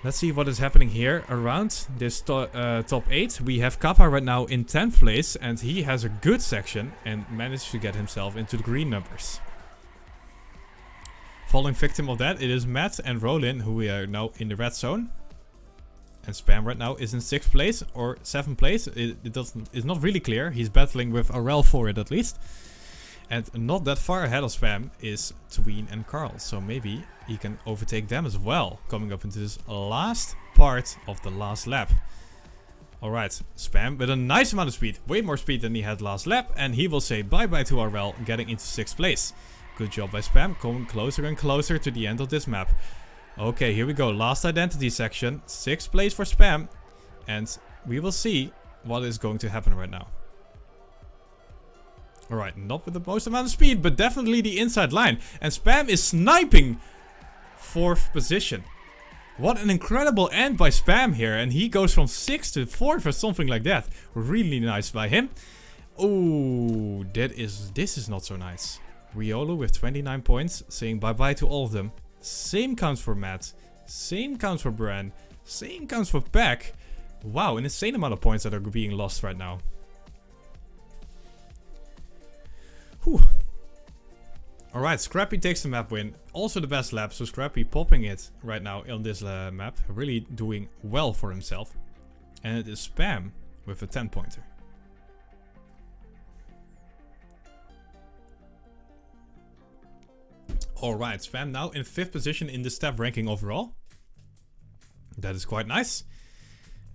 Let's see what is happening here around this top 8. We have Kappa right now in 10th place, and he has a good section and managed to get himself into the green numbers. Falling victim of that, it is Matt and Rollin who are now in the red zone. And Spam right now is in 6th place or 7th place. It's not really clear. He's battling with Arel for it at least. And not that far ahead of Spam is Tween and Carl. So maybe he can overtake them as well. Coming up into this last part of the last lap. Alright, Spam with a nice amount of speed. Way more speed than he had last lap. And he will say bye-bye to Arel, getting into 6th place. Good job by Spam, coming closer and closer to the end of this map. Okay, here we go. Last identity section. 6th place for Spam. And we will see what is going to happen right now. Alright, not with the most amount of speed, but definitely the inside line. And Spam is sniping 4th position. What an incredible end by Spam here. And he goes from 6th to 4th or something like that. Really nice by him. Oh, this is not so nice. Riolo with 29 points, saying bye-bye to all of them. Same counts for Matt. Same counts for Bran. Same counts for Peck. Wow, an insane amount of points that are being lost right now. Whew. Alright, Scrappy takes the map win. Also the best lap, so Scrappy popping it right now on this map. Really doing well for himself. And it is Spam with a 10-pointer. Alright, Spam now in 5th position in the step ranking overall. That is quite nice.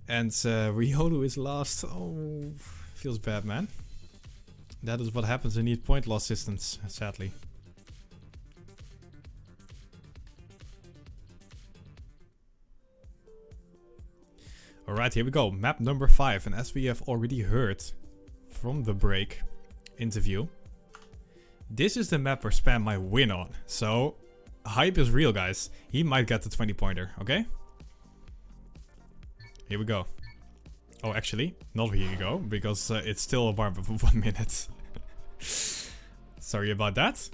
And Riolu is last. Oh, feels bad, man. That is what happens in these point loss systems, sadly. Alright, here we go. Map number 5. And as we have already heard from the break interview, this is the map where Spam might win on. So, hype is real, guys. He might get the 20-pointer, okay? Here we go. Oh, actually, not here you go, because it's still a warm-up of 1 minute. Sorry about that.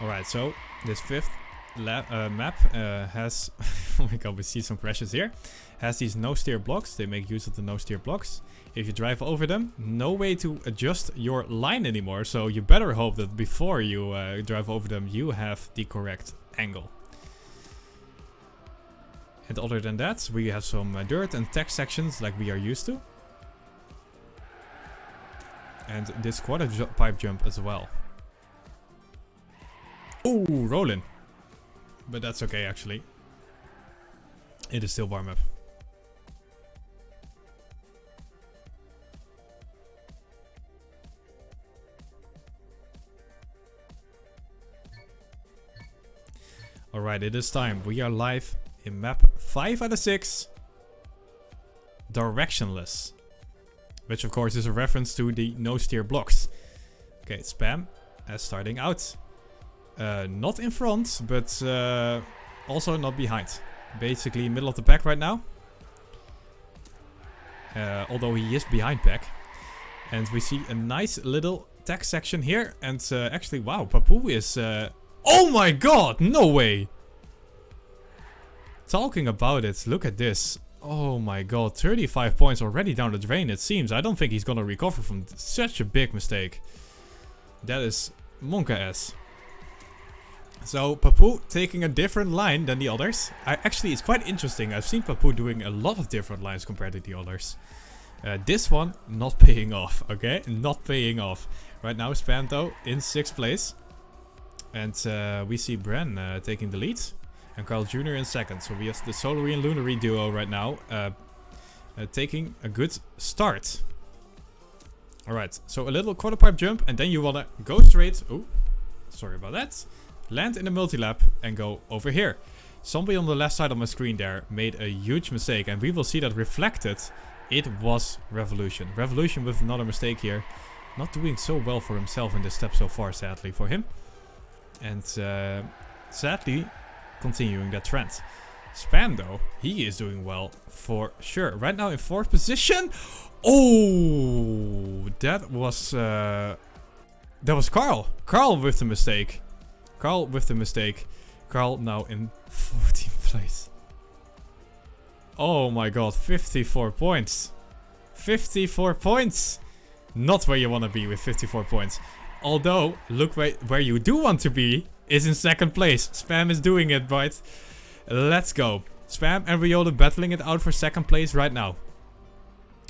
Alright, so this 5th map has, oh my god, we see some crashes here. Has these no steer blocks. They make use of the no steer blocks. If you drive over them, no way to adjust your line anymore. So you better hope that before you drive over them, you have the correct angle. And other than that, we have some dirt and text sections like we are used to. And this quarter pipe jump as well. Ooh, rolling. But that's okay, actually. It is still warm up. Alright, it is time. We are live in map 5 out of 6. Directionless. Which of course is a reference to the no steer blocks. Okay, Spam as starting out. Not in front, but also not behind. Basically middle of the pack right now. Although he is behind pack. And we see a nice little text section here. And actually, wow, Papu is... oh my god, no way! Talking about it, look at this. Oh my god, 35 points already down the drain, it seems. I don't think he's gonna recover from such a big mistake. That is monka-ass. So, Papu taking a different line than the others. Actually, it's quite interesting. I've seen Papu doing a lot of different lines compared to the others. This one, not paying off, okay? Not paying off. Right now, Spam, though, in 6th place. And we see Bren taking the lead. And Carl Jr. in 2nd. So we have the Solary and Lunary duo right now. Taking a good start. Alright, so a little quarter pipe jump. And then you want to go straight. Oh, sorry about that. Land in the multi-lap and go over here. Somebody on the left side of my screen there made a huge mistake. And we will see that reflected. It was Revolution. Revolution with another mistake here. Not doing so well for himself in this step so far, sadly, for him. And sadly, continuing that trend. Spam, though, he is doing well for sure. Right now in 4th position. Oh, that was Carl. Carl with the mistake. Carl with the mistake. Carl now in 14th place. Oh my god, 54 points. 54 points. Not where you want to be with 54 points. Although, look where you do want to be is in 2nd place. Spam is doing it, right? Let's go. Spam and Riolo battling it out for 2nd place right now.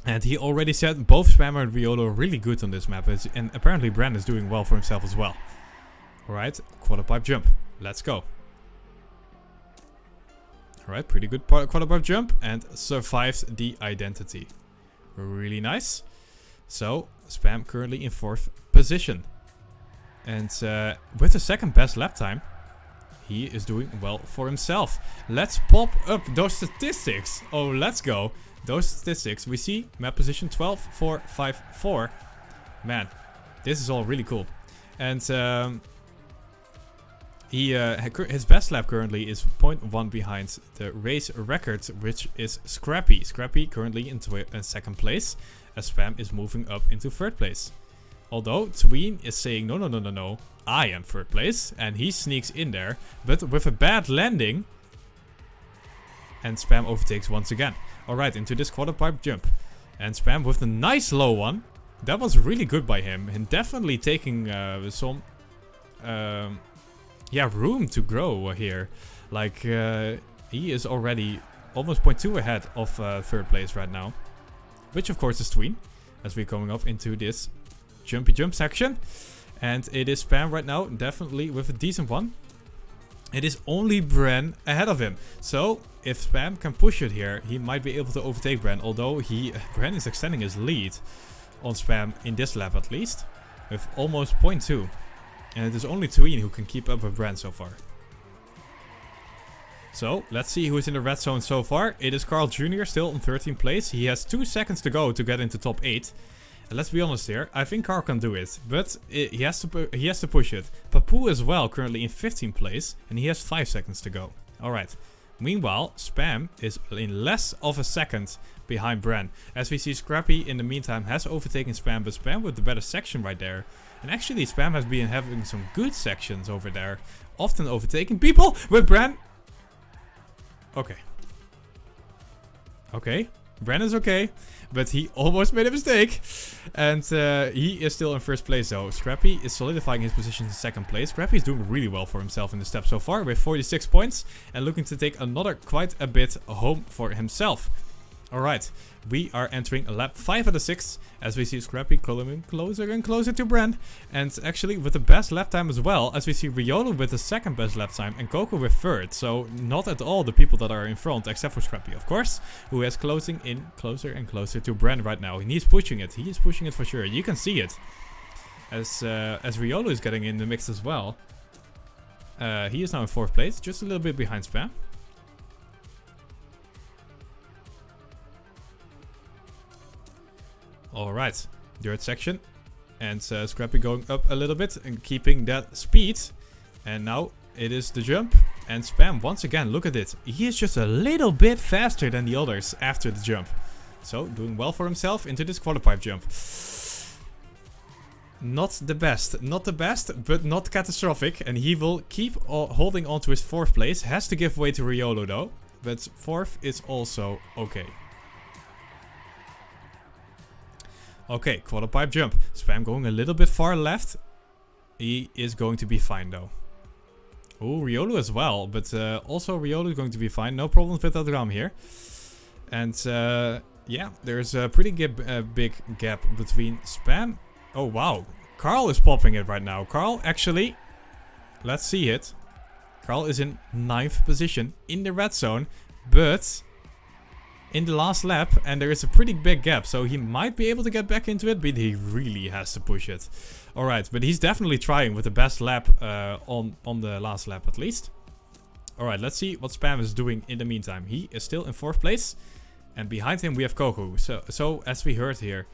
And he already said both Spam and Riolo are really good on this map. And apparently Bran is doing well for himself as well. Alright, quarter pipe jump. Let's go. Alright, pretty good quarter pipe jump. And survived the identity. Really nice. So, Spam currently in 4th position. And with the 2nd best lap time, he is doing well for himself. Let's pop up those statistics. Oh, let's go. Those statistics. We see map position 12, 4, 5, 4. Man, this is all really cool. And his best lap currently is 0.1 behind the race record, which is Scrappy. Scrappy currently in 2nd place, as Spam is moving up into 3rd place. Although Tween is saying no, I am 3rd place, and he sneaks in there, but with a bad landing, and Spam overtakes once again. Alright, into this quarter pipe jump, and Spam with a nice low one. That was really good by him, and definitely taking some room to grow here. Like he is already almost 0.2 ahead of 3rd place right now, which of course is Tween, as we're coming up into this jumpy jump section. And it is Spam right now, definitely with a decent one. It is only Bren ahead of him. So, if Spam can push it here, he might be able to overtake Bren. Although Bren is extending his lead on Spam in this lap at least. With almost 0.2. And it is only Tween who can keep up with Bren so far. So, let's see who is in the red zone so far. It is Carl Jr. still in 13th place. He has 2 seconds to go to get into top 8. And let's be honest here, I think Carl can do it, but he has to push it. Papu as well, currently in 15th place, and he has 5 seconds to go. Alright. Meanwhile, Spam is in less of a second behind Bren. As we see, Scrappy in the meantime has overtaken Spam, but Spam with the better section right there. And actually, Spam has been having some good sections over there, often overtaking people with Bren. Okay. Okay. Bren is okay, but he almost made a mistake. And he is still in first place though. Scrappy is solidifying his position in second place. Scrappy is doing really well for himself in the step so far with 46 points. And looking to take another quite a bit home for himself. Alright, we are entering lap 5 of the 6. As we see Scrappy coming closer and closer to Bren. And actually with the best lap time as well. As we see Riolo with the second best lap time and Coco with third. So not at all the people that are in front, except for Scrappy of course. Who is closing in closer and closer to Bren right now. And he's pushing it. He is pushing it for sure. You can see it. As Riolo is getting in the mix as well. He is now in 4th place. Just a little bit behind Spam. Alright, dirt section. And Scrappy going up a little bit and keeping that speed. And now it is the jump. And Spam, once again, look at it. He is just a little bit faster than the others after the jump. So, doing well for himself into this quarter pipe jump. Not the best, but not catastrophic. And he will keep holding on to his 4th place. Has to give way to Riolo though. But 4th is also okay. Okay, quarter pipe jump. Spam going a little bit far left. He is going to be fine though. Oh, Riolo as well. But also Riolo is going to be fine. No problems with that ram here. And yeah, there's a pretty big gap between Spam. Oh wow. Carl is popping it right now. Carl actually, let's see it. Carl is in 9th position in the red zone. But in the last lap, and there is a pretty big gap, so he might be able to get back into it, but he really has to push it. Alright, but he's definitely trying with the best lap on the last lap at least. Alright, let's see what Spam is doing in the meantime. He is still in 4th place, and behind him we have Coco. So as we heard here,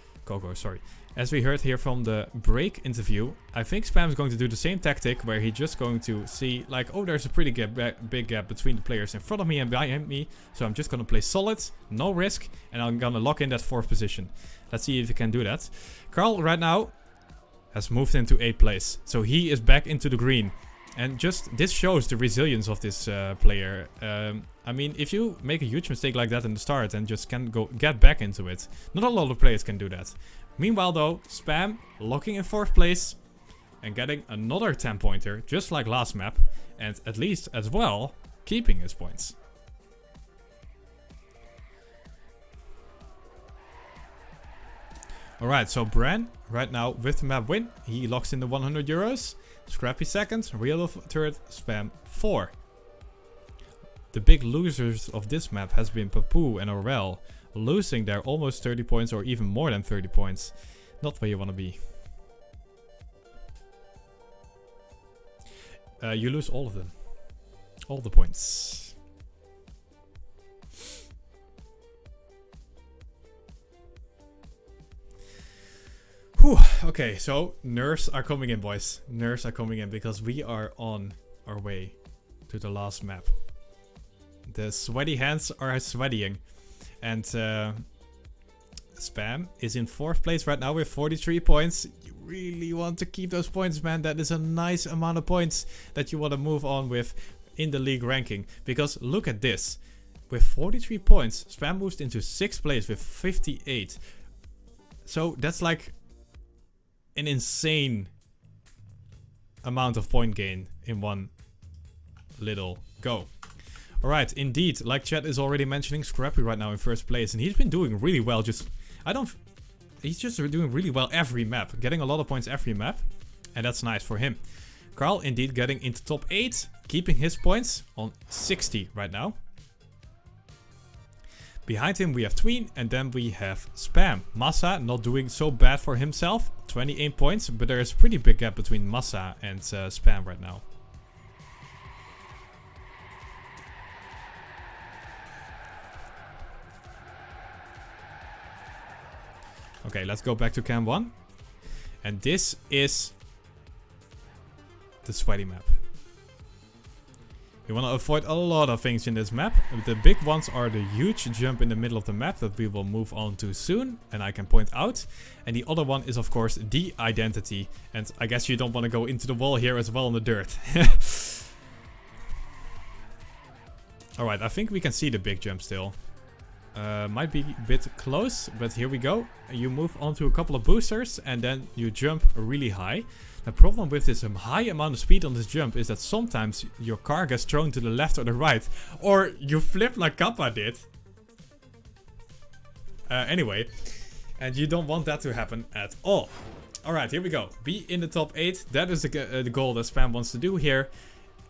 as we heard here from the break interview, I think Spam is going to do the same tactic where he's just going to see like, oh, there's a pretty big gap between the players in front of me and behind me. So I'm just going to play solid, no risk, and I'm going to lock in that 4th position. Let's see if he can do that. Carl right now has moved into 8th place. So he is back into the green. And just this shows the resilience of this player. I mean, if you make a huge mistake like that in the start and just can't get back into it, not a lot of players can do that. Meanwhile though, Spam locking in 4th place and getting another 10 pointer, just like last map, and at least as well, keeping his points. Alright, so Bren, right now with the map win, he locks in the 100 euros. Scrappy 2nd, Riolo 3rd, Spam 4. The big losers of this map has been Papu and Orel, losing their almost 30 points or even more than 30 points. Not where you want to be. You lose all of them. All the points. Whew. Okay, so nerves are coming in, boys. Nerves are coming in because we are on our way to the last map. The sweaty hands are sweatying. And Spam is in 4th place right now with 43 points. You really want to keep those points, man. That is a nice amount of points that you want to move on with in the league ranking. Because look at this. With 43 points, Spam moves into 6th place with 58. So that's like an insane amount of point gain in one little go. Alright, indeed, like chat is already mentioning, Scrappy right now in 1st place, and he's been doing really well. He's just doing really well every map, getting a lot of points every map, and that's nice for him. Carl indeed getting into top 8, keeping his points on 60 right now. Behind him we have Tween, and then we have Spam. Massa not doing so bad for himself, 28 points, but there is a pretty big gap between Massa and Spam right now. Okay, let's go back to Cam 1. And this is the sweaty map. You want to avoid a lot of things in this map. The big ones are the huge jump in the middle of the map that we will move on to soon, and I can point out. And the other one is of course the identity. And I guess you don't want to go into the wall here as well in the dirt. Alright, I think we can see the big jump still. Might be a bit close, but here we go. You move on to a couple of boosters and then you jump really high. The problem with this high amount of speed on this jump is that sometimes your car gets thrown to the left or the right. Or you flip like Kappa did. Anyway, and you don't want that to happen at all. Alright, here we go. Be in the top 8. That is the goal that Spam wants to do here.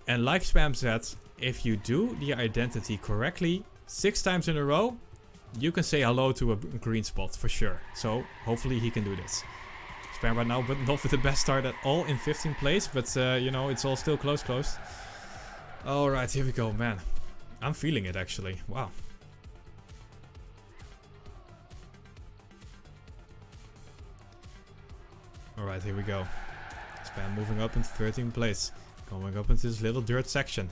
And like Spam said, if you do the identity correctly 6 times in a row, you can say hello to a green spot for sure. So hopefully he can do this. Spam right now, but not with the best start at all in 15th place. But you know, it's all still close. Alright, here we go, man. I'm feeling it actually. Wow. Alright, here we go. Spam moving up in 13th place. Going up into this little dirt section.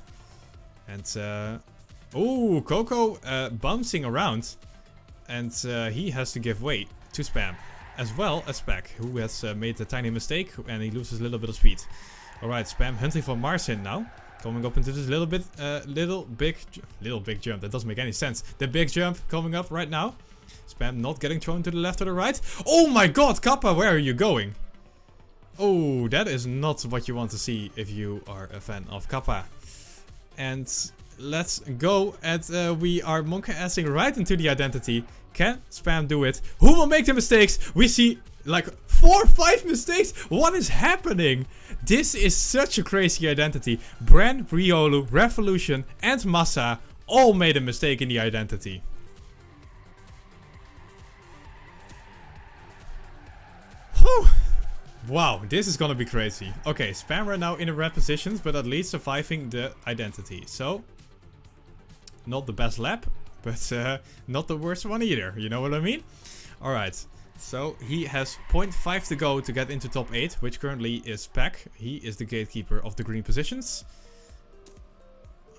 And oh, Coco bouncing around. And he has to give way to Spam. As well as Pack, who has made a tiny mistake and he loses a little bit of speed. Alright, Spam hunting for Marcin now. Coming up into this little big jump. That doesn't make any sense. The big jump coming up right now. Spam not getting thrown to the left or the right. Oh my god, Kappa, where are you going? Oh, that is not what you want to see if you are a fan of Kappa. And let's go. And we are monkey-assing right into the identity. Can Spam do it? Who will make the mistakes? We see like 4 or 5 mistakes. What is happening? This is such a crazy identity. Bran, Riolu, Revolution and Massa all made a mistake in the identity. Whew. Wow, this is gonna be crazy. Okay, Spam right now in the red positions, but at least surviving the identity. So, not the best lap, but not the worst one either. You know what I mean? Alright, so he has 0.5 to go to get into top 8, which currently is Pack. He is the gatekeeper of the green positions.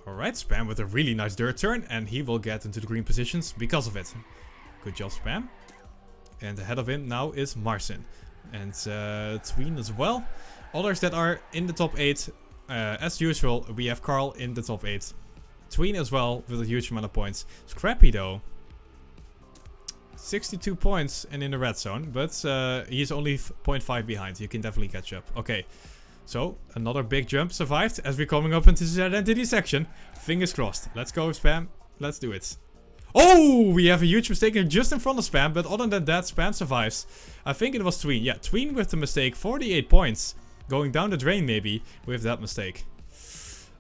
Alright, Spam with a really nice dirt turn, and he will get into the green positions because of it. Good job, Spam. And ahead of him now is Marcin. And Tween as well. Others that are in the top 8, as usual, we have Carl in the top 8. Tween as well with a huge amount of points. Scrappy though, 62 points and in the red zone, but he's only 0.5 behind. You can definitely catch up. Okay, so another big jump survived as we're coming up into this identity section. Fingers crossed. Let's go, Spam. Let's do it. Oh, we have a huge mistake just in front of Spam, but other than that, Spam survives. I think it was Tween. Yeah, Tween with the mistake, 48 points. Going down the drain maybe with that mistake.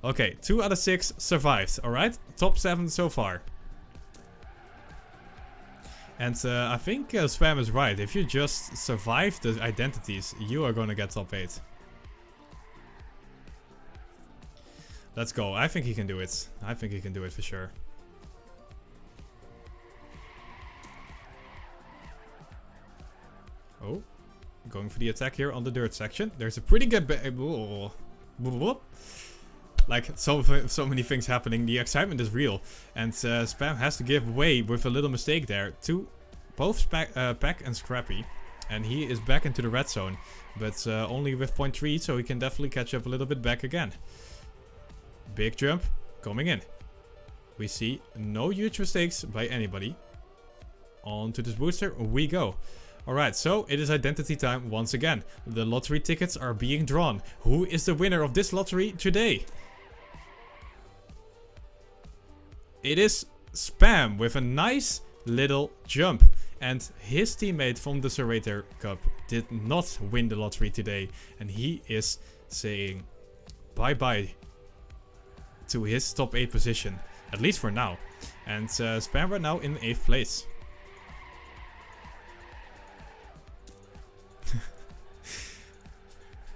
Okay, 2 out of 6 survived, alright? Top 7 so far. And I think Spam is right. If you just survive the identities, you are gonna get top 8. Let's go. I think he can do it. I think he can do it for sure. Oh, going for the attack here on the dirt section. There's a pretty good... Like, so many things happening. The excitement is real. And Spam has to give way with a little mistake there to both Pack and Scrappy. And he is back into the red zone. But only with 0.3, so he can definitely catch up a little bit back again. Big jump coming in. We see no huge mistakes by anybody. On to this booster we go. Alright, so it is identity time once again. The lottery tickets are being drawn. Who is the winner of this lottery today? It is Spam with a nice little jump. And his teammate from the Serrator Cup did not win the lottery today. And he is saying bye-bye to his top 8 position. At least for now. And Spam right now in 8th place.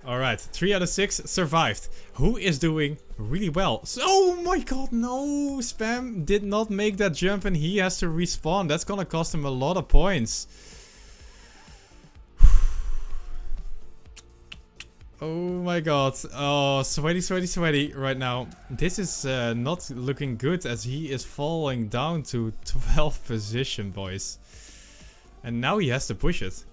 Alright, 3 out of 6 survived. Who is doing really well? So, oh my god, no! Spam did not make that jump and he has to respawn. That's gonna cost him a lot of points. Oh my god. Oh, sweaty, sweaty, sweaty right now. This is not looking good as he is falling down to 12th position, boys. And now he has to push it.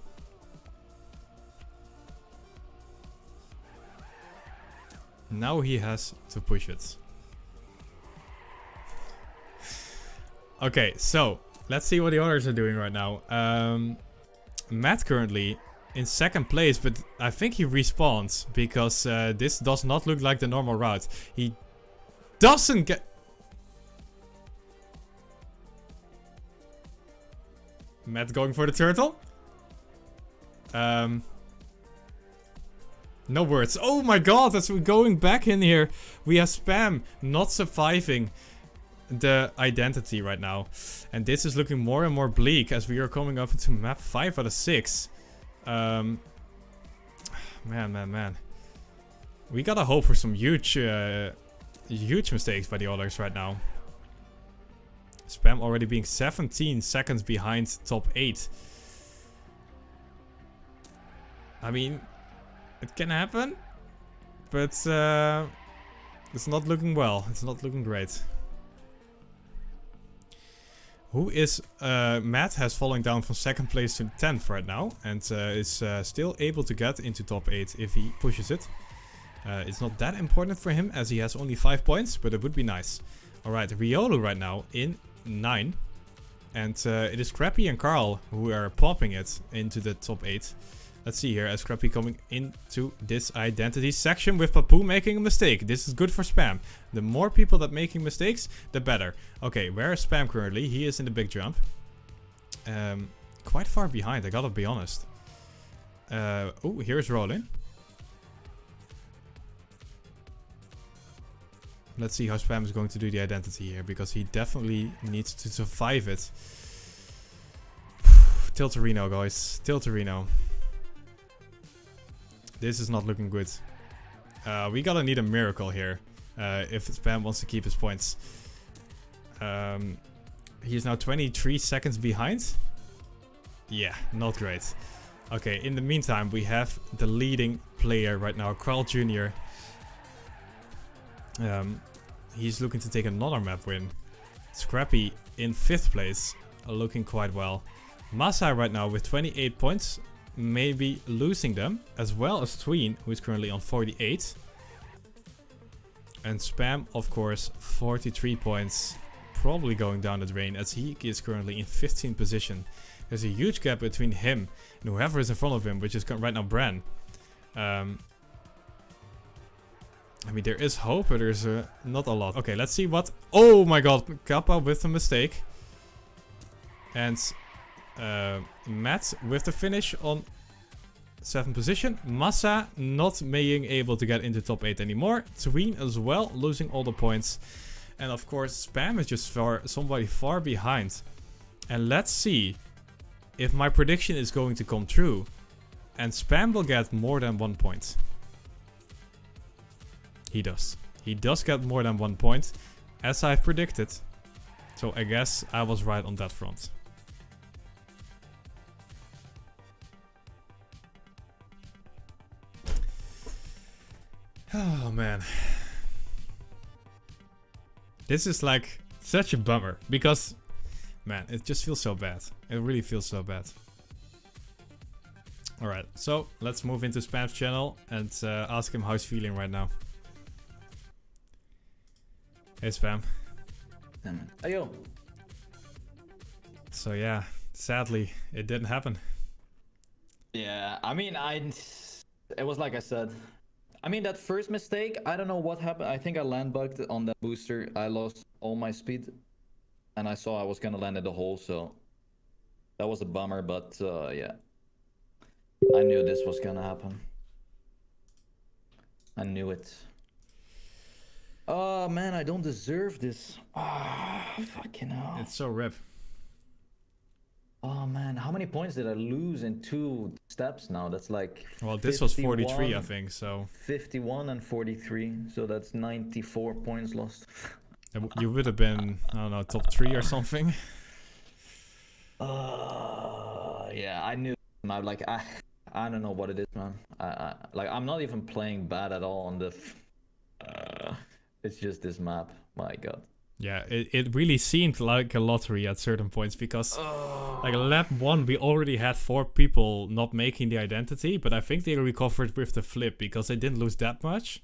Now he has to push it. Okay, so let's see what the others are doing right now. Matt currently in 2nd place, but I think he respawns because this does not look like the normal route. He doesn't get... Matt going for the turtle? No words. Oh my god, as we're going back in here, we have Spam not surviving the identity right now. And this is looking more and more bleak as we are coming up into map 5 out of 6. Man. We gotta hope for some huge mistakes by the others right now. Spam already being 17 seconds behind top 8. I mean... It can happen, but it's not looking well. It's not looking great. Who is... Matt has fallen down from 2nd place to 10th right now. And is still able to get into top 8 if he pushes it. It's not that important for him as he has only 5 points, but it would be nice. Alright, Riolu right now in 9. And it is Crappy and Carl who are popping it into the top 8. Let's see here, as Crappy coming into this identity section with Papu making a mistake. This is good for Spam. The more people that making mistakes, the better. Okay, where is Spam currently? He is in the big jump. Quite far behind, I gotta be honest. Oh, here's Rollin. Let's see how Spam is going to do the identity here, because he definitely needs to survive it. Tilterino, guys. Tilterino. This is not looking good. We gotta need a miracle here. If Spam wants to keep his points. He is now 23 seconds behind. Yeah, not great. Okay, in the meantime, we have the leading player right now, Carl Jr. He's looking to take another map win. Scrappy in 5th place, looking quite well. Masai right now with 28 points. Maybe losing them, as well as Tween, who is currently on 48. And Spam, of course, 43 points. Probably going down the drain, as he is currently in 15th position. There's a huge gap between him and whoever is in front of him, which is right now Bran. I mean, there is hope, but there's not a lot. Okay, let's see what... Oh my god, Kappa with a mistake. And... Matt with the finish on 7th position. Massa not being able to get into top 8 anymore. Tween as well, losing all the points. And of course, Spam is just somebody far behind. And let's see if my prediction is going to come true. And Spam will get more than 1 point. He does. He does get more than 1 point, as I've predicted. So I guess I was right on that front. Oh man. This is like such a bummer because, man, it just feels so bad. It really feels so bad. Alright, so let's move into Spam's channel and ask him how he's feeling right now. Hey Spam. Ayo. So yeah, sadly, it didn't happen. Yeah, I mean, it was like I said. I mean, that first mistake, I don't know what happened. I think I land bugged on that booster. I lost all my speed. And I saw I was going to land in the hole, so that was a bummer. But yeah, I knew this was going to happen. I knew it. Oh man, I don't deserve this. Ah, fucking hell. It's so rip. Oh man, how many points did I lose in 2 steps now? That's like Well, this was 43, I 51, think, so 51 and 43. So that's 94 points lost. you would have been, I don't know, top 3 or something. Yeah, I knew. I don't know what it is, man. Like I'm not even playing bad at all on the. It's just this map. My God. Yeah, it really seemed like a lottery at certain points because, like, lap 1, we already had 4 people not making the identity, but I think they recovered with the flip because they didn't lose that much.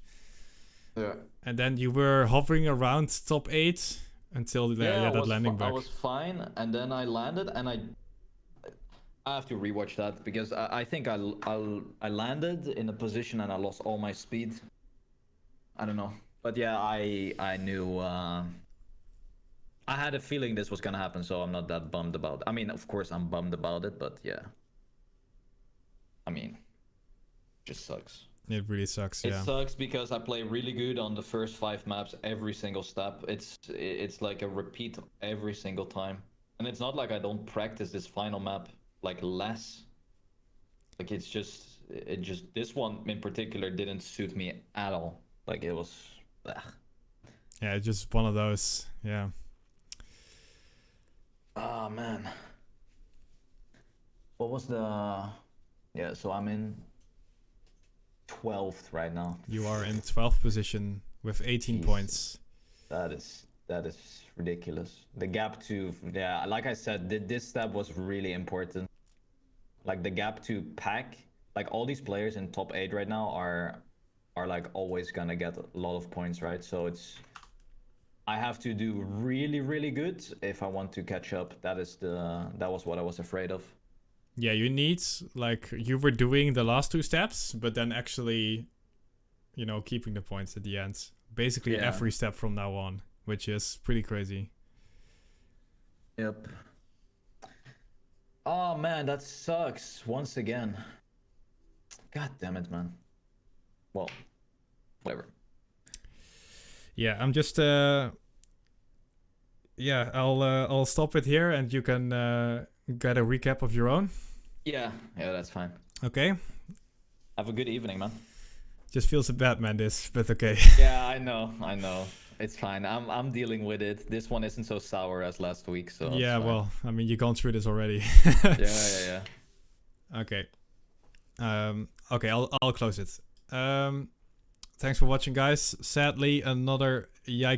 Yeah. And then you were hovering around top 8 until that landing back. I was fine, and then I landed, and I have to rewatch that because I think I landed in a position and I lost all my speed. I don't know, but yeah, I knew. I had a feeling this was gonna happen, so I'm not that bummed about it. I mean, of course, I'm bummed about it, but yeah. I mean, just sucks. It really sucks, It yeah. sucks because I play really good on the first 5 maps every single step. It's like a repeat every single time. And it's not like I don't practice this final map like less. Like it just this one in particular didn't suit me at all. Like it was Yeah, it's just one of those, yeah. Oh man. What was the Yeah, so I'm in 12th right now. You are in 12th position with 18 points. That is ridiculous. The gap to like I said, this step was really important. Like the gap to pack, like all these players in top 8 right now are like always gonna get a lot of points, right? So I have to do really, really good if I want to catch up. That was what I was afraid of. Yeah, you need, like, you were doing the last 2 steps, but then actually, you know, keeping the points at the end. Basically every step from now on, which is pretty crazy. Yep. Oh man, that sucks once again. God damn it, man. Well, whatever. Yeah, I'm just yeah, I'll stop it here and you can get a recap of your own. Yeah, that's fine. Okay. Have a good evening, man. Just feels a bad, man, this, but okay. Yeah, I know. It's fine. I'm dealing with it. This one isn't so sour as last week, so yeah, well, I mean, you've gone through this already. Yeah. Okay. Okay, I'll close it. Thanks for watching, guys. Sadly, another yikes